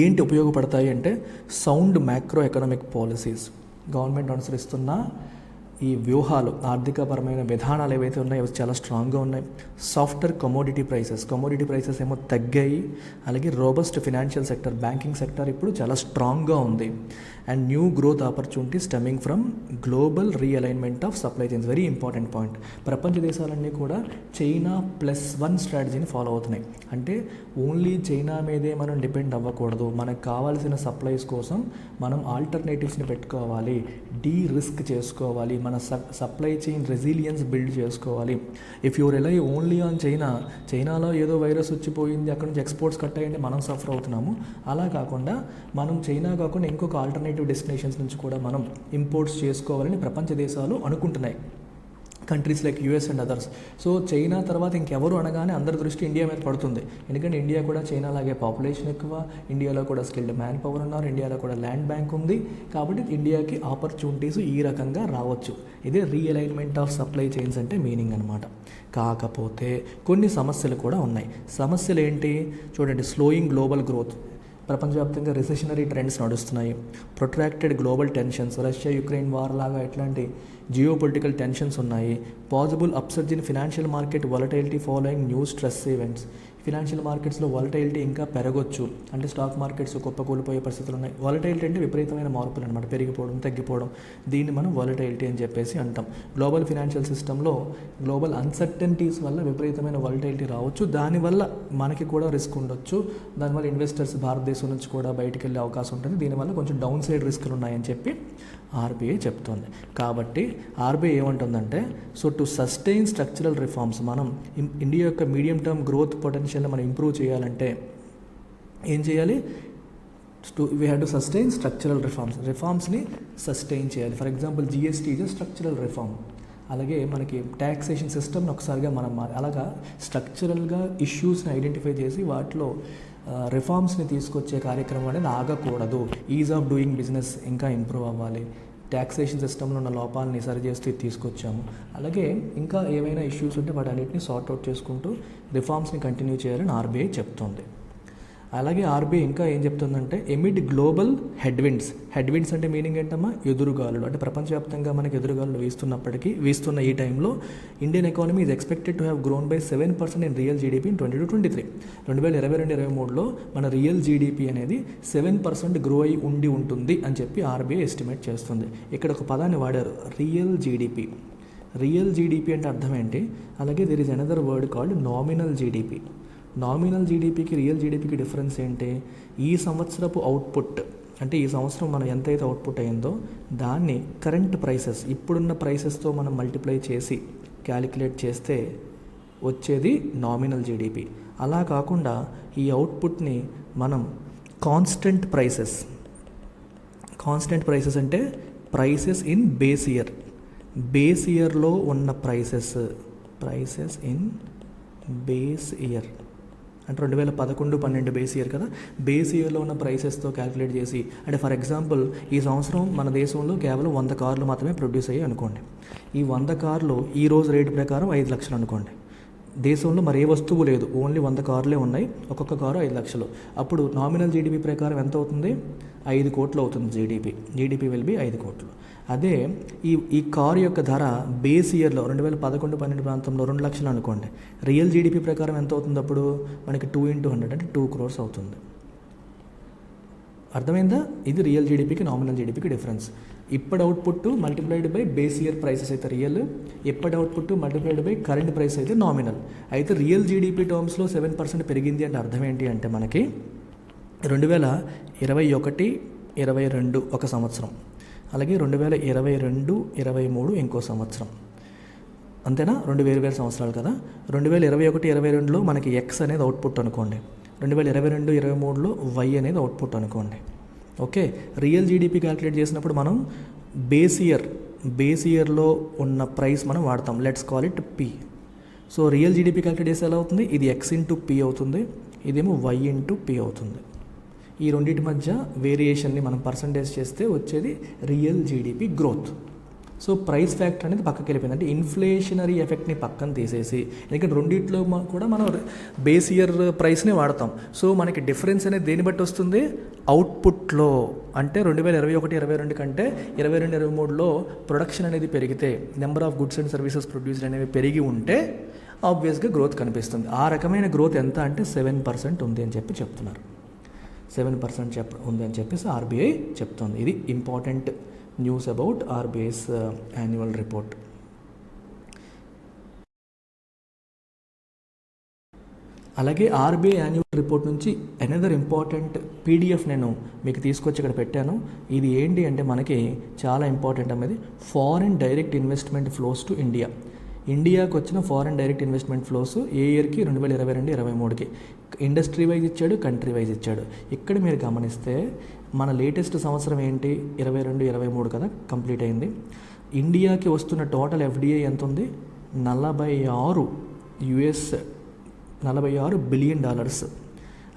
ఏంటి ఉపయోగపడతాయి అంటే sound macro economic policies. Government అనుసరిస్తున్న ఈ వ్యూహాలు, ఆర్థికపరమైన విధానాలు ఏవైతే ఉన్నాయో అవి చాలా స్ట్రాంగ్గా ఉన్నాయి. సాఫ్ట్వేర్ కమోడిటీ ప్రైసెస్ ఏమో తగ్గాయి. అలాగే robust financial sector, banking sector ఇప్పుడు చాలా స్ట్రాంగ్గా ఉంది. And new growth opportunities stemming from global realignment of supply chains. Very important point. ప్రపంచ దేశాలన్నీ కూడా చైనా +1 స్ట్రాటజీని ఫాలో అవుతున్నాయి. అంటే ఓన్లీ చైనా మీదే మనం డిపెండ్ అవ్వకూడదు. మనకు కావాల్సిన సప్లైస్ కోసం మనం ఆల్టర్నేటివ్స్ని పెట్టుకోవాలి, రిస్క్ చేసుకోవాలి, మన సప్లై చైన్ రెసిలియన్స్ బిల్డ్ చేసుకోవాలి. If you rely only on చైనాలో ఏదో వైరస్ వచ్చిపోయింది, అక్కడ నుంచి ఎక్స్పోర్ట్స్ కట్ అయ్యండి, మనం సఫర్ అవుతున్నాము. అలా కాకుండా మనం చైనా కాకుండా ఇంకొక ఆల్టర్నేటివ్ డెస్టినేషన్స్ నుంచి కూడా మనం ఇంపోర్ట్స్ చేసుకోవాలని ప్రపంచ దేశాలు అనుకుంటున్నాయి. Countries like US and others. So China తర్వాత ఇంకెవరు అనగానే అందరి దృష్టి ఇండియా మీద పడుతుంది. ఎందుకంటే ఇండియా కూడా చైనా లాగే పాపులేషన్ ఎక్కువ, ఇండియాలో కూడా స్కిల్డ్ మ్యాన్ పవర్ ఉన్నారు, ఇండియాలో కూడా ల్యాండ్ బ్యాంక్ ఉంది. కాబట్టి ఇండియాకి ఆపర్చునిటీస్ ఈ రకంగా రావచ్చు. ఇదే రీఅలైన్మెంట్ ఆఫ్ సప్లై చైన్స్ అంటే మీనింగ్ అనమాట. కాకపోతే కొన్ని సమస్యలు కూడా ఉన్నాయి. సమస్యలు ఏంటి చూడండి. స్లోయింగ్ గ్లోబల్ గ్రోత్, ప్రపంచవ్యాప్తంగా రిసెషనరీ ట్రెండ్స్ నడుస్తున్నాయి. Protracted global tensions, Russia Ukraine war లాగా ఎట్లాంటి జియో పొలిటికల్ టెన్షన్స్ ఉన్నాయి. Possible upsurge in financial market volatility following new stress events. Financial మార్కెట్స్లో వాలటైలిటీ ఇంకా పెరగొచ్చు. అంటే స్టాక్ మార్కెట్స్ కుప్పకూలిపోయే పరిస్థితులు ఉన్నాయి. వాలటైలిటీ అంటే విపరీతమైన మార్పులు అనమాట, పెరిగిపోవడం, తగ్గిపోవడం. దీన్ని మనం వాలటైలిటీ అని చెప్పేసి అంటాం. గ్లోబల్ ఫినాన్షియల్ సిస్టంలో గ్లోబల్ అన్సర్టెనిటీస్ వల్ల విపరీతమైన వాలటైలిటీ రావచ్చు. దానివల్ల మనకి కూడా రిస్క్ ఉండొచ్చు. దానివల్ల ఇన్వెస్టర్స్ భారతదేశం నుంచి కూడా బయటికి వెళ్ళే అవకాశం ఉంటుంది. దీనివల్ల కొంచెం డౌన్ సైడ్ రిస్కులు ఉన్నాయని చెప్పి ఆర్బీఐ చెప్తోంది. కాబట్టి ఆర్బీఐ ఏమంటుందంటే, so to sustain structural reforms, మనం ఇండియా యొక్క మీడియం టర్మ్ గ్రోత్ పొటెన్షియల్ని మనం ఇంప్రూవ్ చేయాలంటే ఏం చేయాలి? We have to sustain structural రిఫార్మ్స్ని సస్టైన్ చేయాలి. For example GST is structural reform. అలాగే మనకి ట్యాక్సేషన్ సిస్టమ్ని ఒకసారిగా మనం అలాగా స్ట్రక్చరల్గా ఇష్యూస్ని ఐడెంటిఫై చేసి వాటిలో రిఫార్మ్స్ని తీసుకొచ్చే కార్యక్రమం అనేది ఆగకూడదు. ఈజ్ ఆఫ్ డూయింగ్ బిజినెస్ ఇంకా ఇంప్రూవ్ అవ్వాలి. ట్యాక్సేషన్ సిస్టంలో ఉన్న లోపాలని సరిచేస్తూ తీసుకొచ్చాము. అలాగే ఇంకా ఏవైనా ఇష్యూస్ ఉంటే వాటన్నిటిని సార్ట్అవుట్ చేసుకుంటూ రిఫార్మ్స్ని కంటిన్యూ చేయాలని ఆర్బీఐ చెప్తోంది. అలాగే ఆర్బీఐ ఇంకా ఏం చెప్తుందంటే, ఎమిడ్ గ్లోబల్ హెడ్విండ్స్ అంటే మీనింగ్ ఏంటమ్మా? ఎదురుగాలులు. అంటే ప్రపంచవ్యాప్తంగా మనకి ఎదురుగాలులు వీస్తున్న ఈ టైంలో Indian economy is expected to have grown by 7% in real GDP in 2022-23. 2022-23లో మన రియల్ జీడీపీ అనేది 7% గ్రో అయి ఉంటుంది అని చెప్పి ఆర్బీఐ ఎస్టిమేట్ చేస్తుంది. ఇక్కడ ఒక పదాన్ని వాడారు, రియల్ జీడీపీ. రియల్ జీడీపీ అంటే అర్థం ఏంటి? అలాగే there is another word called nominal GDP. Nominal జీడీపీకి రియల్ జీడీపీకి డిఫరెన్స్ ఏంటి? ఈ సంవత్సరపు అవుట్పుట్, అంటే ఈ సంవత్సరం మనం ఎంతైతే అవుట్పుట్ అయిందో దాన్ని కరెంట్ ప్రైసెస్, ఇప్పుడున్న ప్రైసెస్తో మనం మల్టిప్లై చేసి క్యాలిక్యులేట్ చేస్తే వచ్చేది నామినల్ జీడీపీ. అలా కాకుండా ఈ అవుట్పుట్ని మనం కాన్స్టెంట్ ప్రైసెస్ అంటే ప్రైసెస్ ఇన్ బేస్ ఇయర్లో ఉన్న ప్రైసెస్ ఇన్ బేస్ ఇయర్ అంటే 2011-12 బేస్ ఇయర్ కదా, బేస్ ఇయర్లో ఉన్న ప్రైసెస్తో క్యాలిక్యులేట్ చేసి, అంటే ఫర్ ఎగ్జాంపుల్ ఈ సంవత్సరం మన దేశంలో కేవలం 100 కార్లు మాత్రమే ప్రొడ్యూస్ అయ్యాయి అనుకోండి. ఈ 100 కార్లు ఈ రోజు రేటు ప్రకారం 5 లక్షలు అనుకోండి. దేశంలో మరి ఏ వస్తువు లేదు, ఓన్లీ 100 కార్లే ఉన్నాయి, ఒక్కొక్క కారు 5 లక్షలు. అప్పుడు నామినల్ జీడీపీ ప్రకారం ఎంత అవుతుంది? 5 కోట్లు అవుతుంది జీడీపీ విల్ బి 5 కోట్లు. అదే ఈ కారు యొక్క ధర బేస్ ఇయర్లో 2011-12 ప్రాంతంలో 2 లక్షలు అనుకోండి. రియల్ జీడీపీ ప్రకారం ఎంత అవుతుంది? అప్పుడు మనకి 2 × 100 అంటే 2 crores అవుతుంది. అర్థమైందా? ఇది రియల్ జీడీపీకి నామినల్ జీడీపీకి డిఫరెన్స్. ఇప్పటి output multiplied by base year prices అయితే రియల్, ఎప్పటి output multiplied by current price అయితే నామినల్. అయితే రియల్ జీడీపీ టర్మ్స్లో 7% పెరిగింది అంటే అర్థం ఏంటి అంటే, మనకి 2021-22 ఒక సంవత్సరం, అలాగే 2022-23 ఇంకో సంవత్సరం, అంతేనా? 2 వేరు సంవత్సరాలు కదా. 2021-22లో మనకి ఎక్స్ అనేది అవుట్పుట్ అనుకోండి, 2022-23లో వై అనేది అవుట్పుట్ అనుకోండి. ఓకే, రియల్ జీడీపీ క్యాలిక్యులేట్ చేసినప్పుడు మనం బేస్ ఇయర్లో ఉన్న ప్రైస్ మనం వాడతాం. Let's call it P. So real GDP calculate చేస్తే ఎలా అవుతుంది? ఇది ఎక్స్ ఇంటూ పి అవుతుంది, ఇదేమో వై ఇంటూ పి అవుతుంది. ఈ రెండింటి మధ్య వేరియేషన్ని మనం పర్సంటేజ్ చేస్తే వచ్చేది real GDP growth. So price factor అనేది పక్కకి వెళ్ళిపోయింది. అంటే ఇన్ఫ్లేషనరీ ఎఫెక్ట్ని పక్కన తీసేసి, ఎందుకంటే రెండిట్లో కూడా మనం బేస్ ఇయర్ ప్రైస్ని వాడతాం. సో మనకి డిఫరెన్స్ అనేది దేన్ని బట్టి వస్తుంది? అవుట్పుట్లో. అంటే 2021-22 కంటే 22-23లో ప్రొడక్షన్ అనేది పెరిగితే, number of goods and services produced అనేవి పెరిగి ఉంటే ఆబ్వియస్గా గ్రోత్ కనిపిస్తుంది. ఆ రకమైన గ్రోత్ ఎంత అంటే 7% ఉంది అని చెప్పి చెప్తున్నారు. 7% ఉంది అని చెప్పేసి ఆర్బీఐ చెప్తుంది. ఇది important news about RBI's annual report. అలాగే ఆర్బీఐ యాన్యువల్ రిపోర్ట్ నుంచి అనదర్ ఇంపార్టెంట్ పీడిఎఫ్ నేను మీకు తీసుకొచ్చి ఇక్కడ పెట్టాను. ఇది ఏంటి అంటే మనకి చాలా ఇంపార్టెంట్ అనేది foreign direct investment flows to India. ఇండియాకి వచ్చిన ఫారిన్ డైరెక్ట్ ఇన్వెస్ట్మెంట్ ఫ్లోస్ ఏ ఇయర్కి 2022-23కి ఇండస్ట్రీ వైజ్ ఇచ్చాడు, కంట్రీ వైజ్ ఇచ్చాడు. ఇక్కడ మీరు గమనిస్తే మన లేటెస్ట్ సంవత్సరం ఏంటి? 22-23 కదా కంప్లీట్ అయింది. ఇండియాకి వస్తున్న టోటల్ ఎఫ్డిఐ ఎంత ఉంది? 46 బిలియన్ డాలర్స్.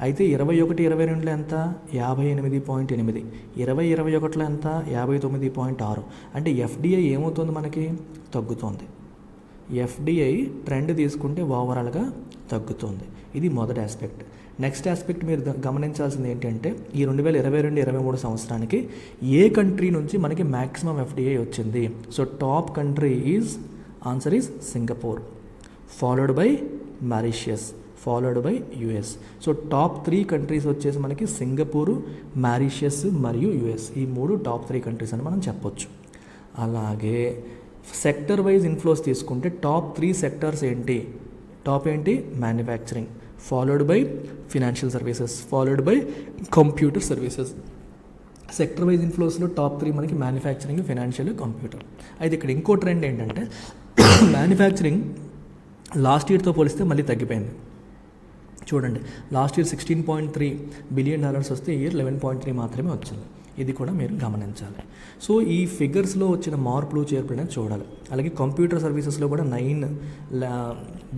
అయితే 21-22లో ఎంత? 58.8. 20-21లో ఎంత? 59.6. అంటే ఎఫ్డిఐ ఏమవుతుంది మనకి? తగ్గుతోంది. ఎఫ్డిఐ ట్రెండ్ తీసుకుంటే ఓవరాల్గా తగ్గుతుంది. ఇది మొదటి ఆస్పెక్ట్. నెక్స్ట్ ఆస్పెక్ట్ మీరు గమనించాల్సింది ఏంటంటే ఈ 2022-23 సంవత్సరానికి ఏ కంట్రీ నుంచి మనకి మ్యాక్సిమం ఎఫ్డిఐ వచ్చింది? So top country answer is Singapore, followed by Mauritius, followed by US. So top 3 countries వచ్చేసి మనకి సింగపూరు, మారిషియస్ మరియు యుఎస్. ఈ 3 టాప్ 3 కంట్రీస్ అని మనం చెప్పొచ్చు. అలాగే సెక్టర్ వైజ్ ఇన్ఫ్లోస్ తీసుకుంటే టాప్ 3 సెక్టర్స్ ఏంటి? టాప్ ఏంటి? Manufacturing, followed by financial services, followed by computer services. Sector wise ఇన్ఫ్లోస్లో టాప్ 3 మనకి మ్యానుఫ్యాక్చరింగ్, ఫినాన్షియల్, కంప్యూటర్. అయితే ఇక్కడ ఇంకో ట్రెండ్ ఏంటంటే మ్యానుఫ్యాక్చరింగ్ లాస్ట్ ఇయర్తో పోలిస్తే మళ్ళీ తగ్గిపోయింది. చూడండి, లాస్ట్ ఇయర్ $16.3 బిలియన్ వస్తే ఈ ఇయర్ 11.3 మాత్రమే వచ్చింది. ఇది కూడా మీరు గమనించాలి. సో ఈ ఫిగర్స్లో వచ్చిన మార్పులు చేర్పులు అనేది చూడాలి. అలాగే కంప్యూటర్ సర్వీసెస్లో కూడా $9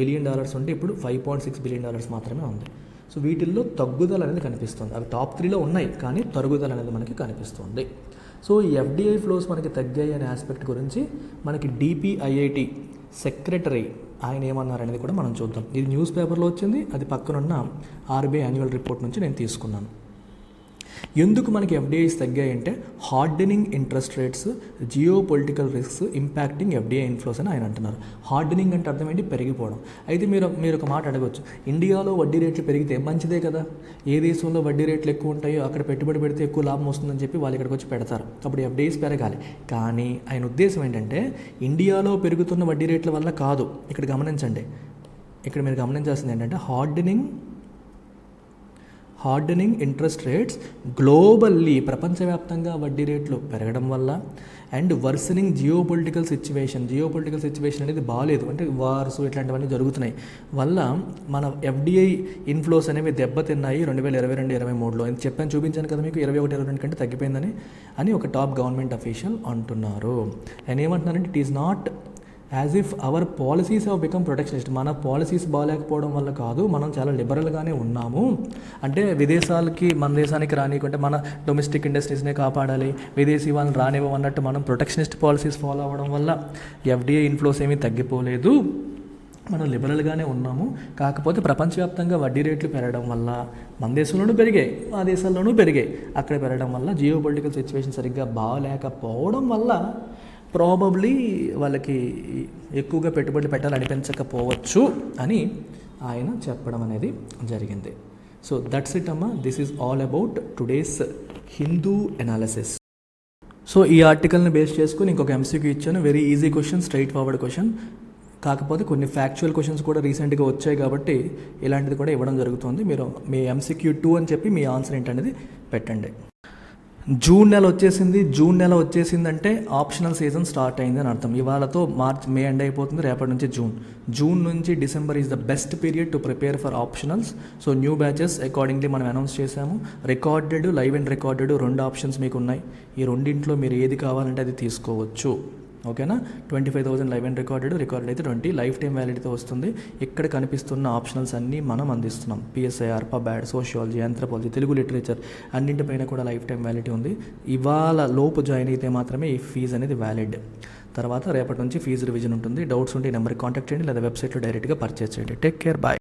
బిలియన్ ఉంటే ఇప్పుడు $5.6 బిలియన్ మాత్రమే ఉంది. సో వీటిల్లో తగ్గుదల అనేది కనిపిస్తుంది. అవి టాప్ 3లో ఉన్నాయి, కానీ తరుగుదల అనేది మనకి కనిపిస్తుంది. సో ఈ ఎఫ్డిఐ ఫ్లోస్ మనకి తగ్గాయి అనే ఆస్పెక్ట్ గురించి మనకి డిపిఐఐటి సెక్రటరీ ఆయన ఏమన్నారనేది కూడా మనం చూద్దాం. ఇది న్యూస్ పేపర్లో వచ్చింది, అది పక్కనున్న ఆర్బీఐ యాన్యువల్ రిపోర్ట్ నుంచి నేను తీసుకున్నాను. ఎందుకు మనకి ఎఫ్డిఐస్ తగ్గాయంటే hardening interest rates, geo political risks impacting FDI inflows అని ఆయన అంటున్నారు. హార్డెనింగ్ అంటే అర్థం ఏంటి? పెరిగిపోవడం. అయితే మీరు ఒక మాట అడగవచ్చు, ఇండియాలో వడ్డీ రేట్లు పెరిగితే మంచిదే కదా, ఏ దేశంలో వడ్డీ రేట్లు ఎక్కువ ఉంటాయో అక్కడ పెట్టుబడి పెడితే ఎక్కువ లాభం వస్తుందని చెప్పి వాళ్ళు ఇక్కడికి వచ్చి పెడతారు, అప్పుడు ఎఫ్డిఐస్ పెరగాలి. కానీ ఆయన ఉద్దేశం ఏంటంటే ఇండియాలో పెరుగుతున్న వడ్డీ రేట్ల వల్ల కాదు. ఇక్కడ గమనించండి, ఇక్కడ మీరు గమనించాల్సింది ఏంటంటే హార్డెనింగ్ ఇంట్రెస్ట్ రేట్స్ గ్లోబల్లీ, ప్రపంచవ్యాప్తంగా వడ్డీ రేట్లు పెరగడం వల్ల, and worsening geo political situation అనేది బాగాలేదు, అంటే వార్స్ ఇట్లాంటివన్నీ జరుగుతున్నాయి వల్ల మన ఎఫ్డిఐ ఇన్ఫ్లోస్ అనేవి దెబ్బతిన్నాయి 2022-23లో. అని చెప్పాను, చూపించాను కదా మీకు, 21-22 కంటే తగ్గిపోయిందని అని ఒక టాప్ గవర్నమెంట్ అఫీషియల్ అంటున్నారు. ఆయన ఏమంటున్నారంటే it is not as if hour policies have become protectionist. మన పాలసీస్ బాగాలేకపోవడం వల్ల కాదు, మనం చాలా లిబరల్గానే ఉన్నాము. అంటే విదేశాలకి మన దేశానికి రానికుంటే మన డొమెస్టిక్ ఇండస్ట్రీస్నే కాపాడాలి, విదేశీ వాళ్ళని రానివ్వమన్నట్టు మనం ప్రొటెక్షనిస్ట్ పాలసీస్ ఫాలో అవ్వడం వల్ల ఎఫ్డిఐ ఇన్ఫ్లోస్ ఏమీ తగ్గిపోలేదు, మనం లిబరల్గానే ఉన్నాము. కాకపోతే ప్రపంచవ్యాప్తంగా వడ్డీ రేట్లు పెరగడం వల్ల మన దేశంలోనూ పెరిగాయి, ఆ దేశాల్లోనూ పెరిగాయి. అక్కడ పెరగడం వల్ల జియో పొలిటికల్ సిచ్యువేషన్ సరిగ్గా బాగాలేకపోవడం వల్ల ప్రాబబ్లీ వాళ్ళకి ఎక్కువగా పెట్టుబడులు పెట్టాలనిపించకపోవచ్చు అని ఆయన చెప్పడం అనేది జరిగింది. సో దట్స్ ఇట్ అమ్మా, this is all about today's Hindu analysis. So ఈ ఆర్టికల్ని బేస్ చేసుకుని ఇంకొక ఎంసీక్యూ ఇచ్చాను, very easy question, straight forward question. కాకపోతే కొన్ని ఫ్యాక్చువల్ క్వశ్చన్స్ కూడా రీసెంట్గా వచ్చాయి కాబట్టి ఇలాంటిది కూడా ఇవ్వడం జరుగుతుంది. మీరు మీ ఎంసీక్యూ 2 అని చెప్పి మీ ఆన్సర్ ఏంటనేది పెట్టండి. జూన్ నెల వచ్చేసిందంటే ఆప్షనల్ సీజన్ స్టార్ట్ అయింది అని అర్థం. ఇవాళతో మే ఎండ్ అయిపోతుంది, రేపటి నుంచి జూన్ నుంచి December is the best period to prepare for optionals. So new batches accordingly మనం అనౌన్స్ చేశాము. Recorded, live and recorded 2 options మీకు ఉన్నాయి. ఈ రెండింట్లో మీరు ఏది కావాలంటే అది తీసుకోవచ్చు. ఓకేనా. 25,000 లైవ్ అండ్ రికార్డెడ్ అయితే 20, లైఫ్ టైం వ్యాలిడీతో వస్తుంది. ఇక్కడ కనిపిస్తున్న ఆప్షనల్స్ అన్నీ మనం అందిస్తున్నాం. PSIR, pub ad, sociology, anthropology, Telugu literature అన్నింటిపైన కూడా లైఫ్ టైం వ్యాలిటీ ఉంది. ఇవాళ లోపు జాయిన్ అయితే మాత్రమే ఈ ఫీజు అనేది వ్యాలిడ్. తర్వాత రేపటి నుంచి ఫీజు రివిజన్ ఉంటుంది. డౌట్స్ ఉంటే ఈ నెంబర్కి కాంటాక్ట్ చేయండి లేదా వెబ్సైట్లో డైరెక్ట్గా పర్చేస్ చేయండి. Take care, bye.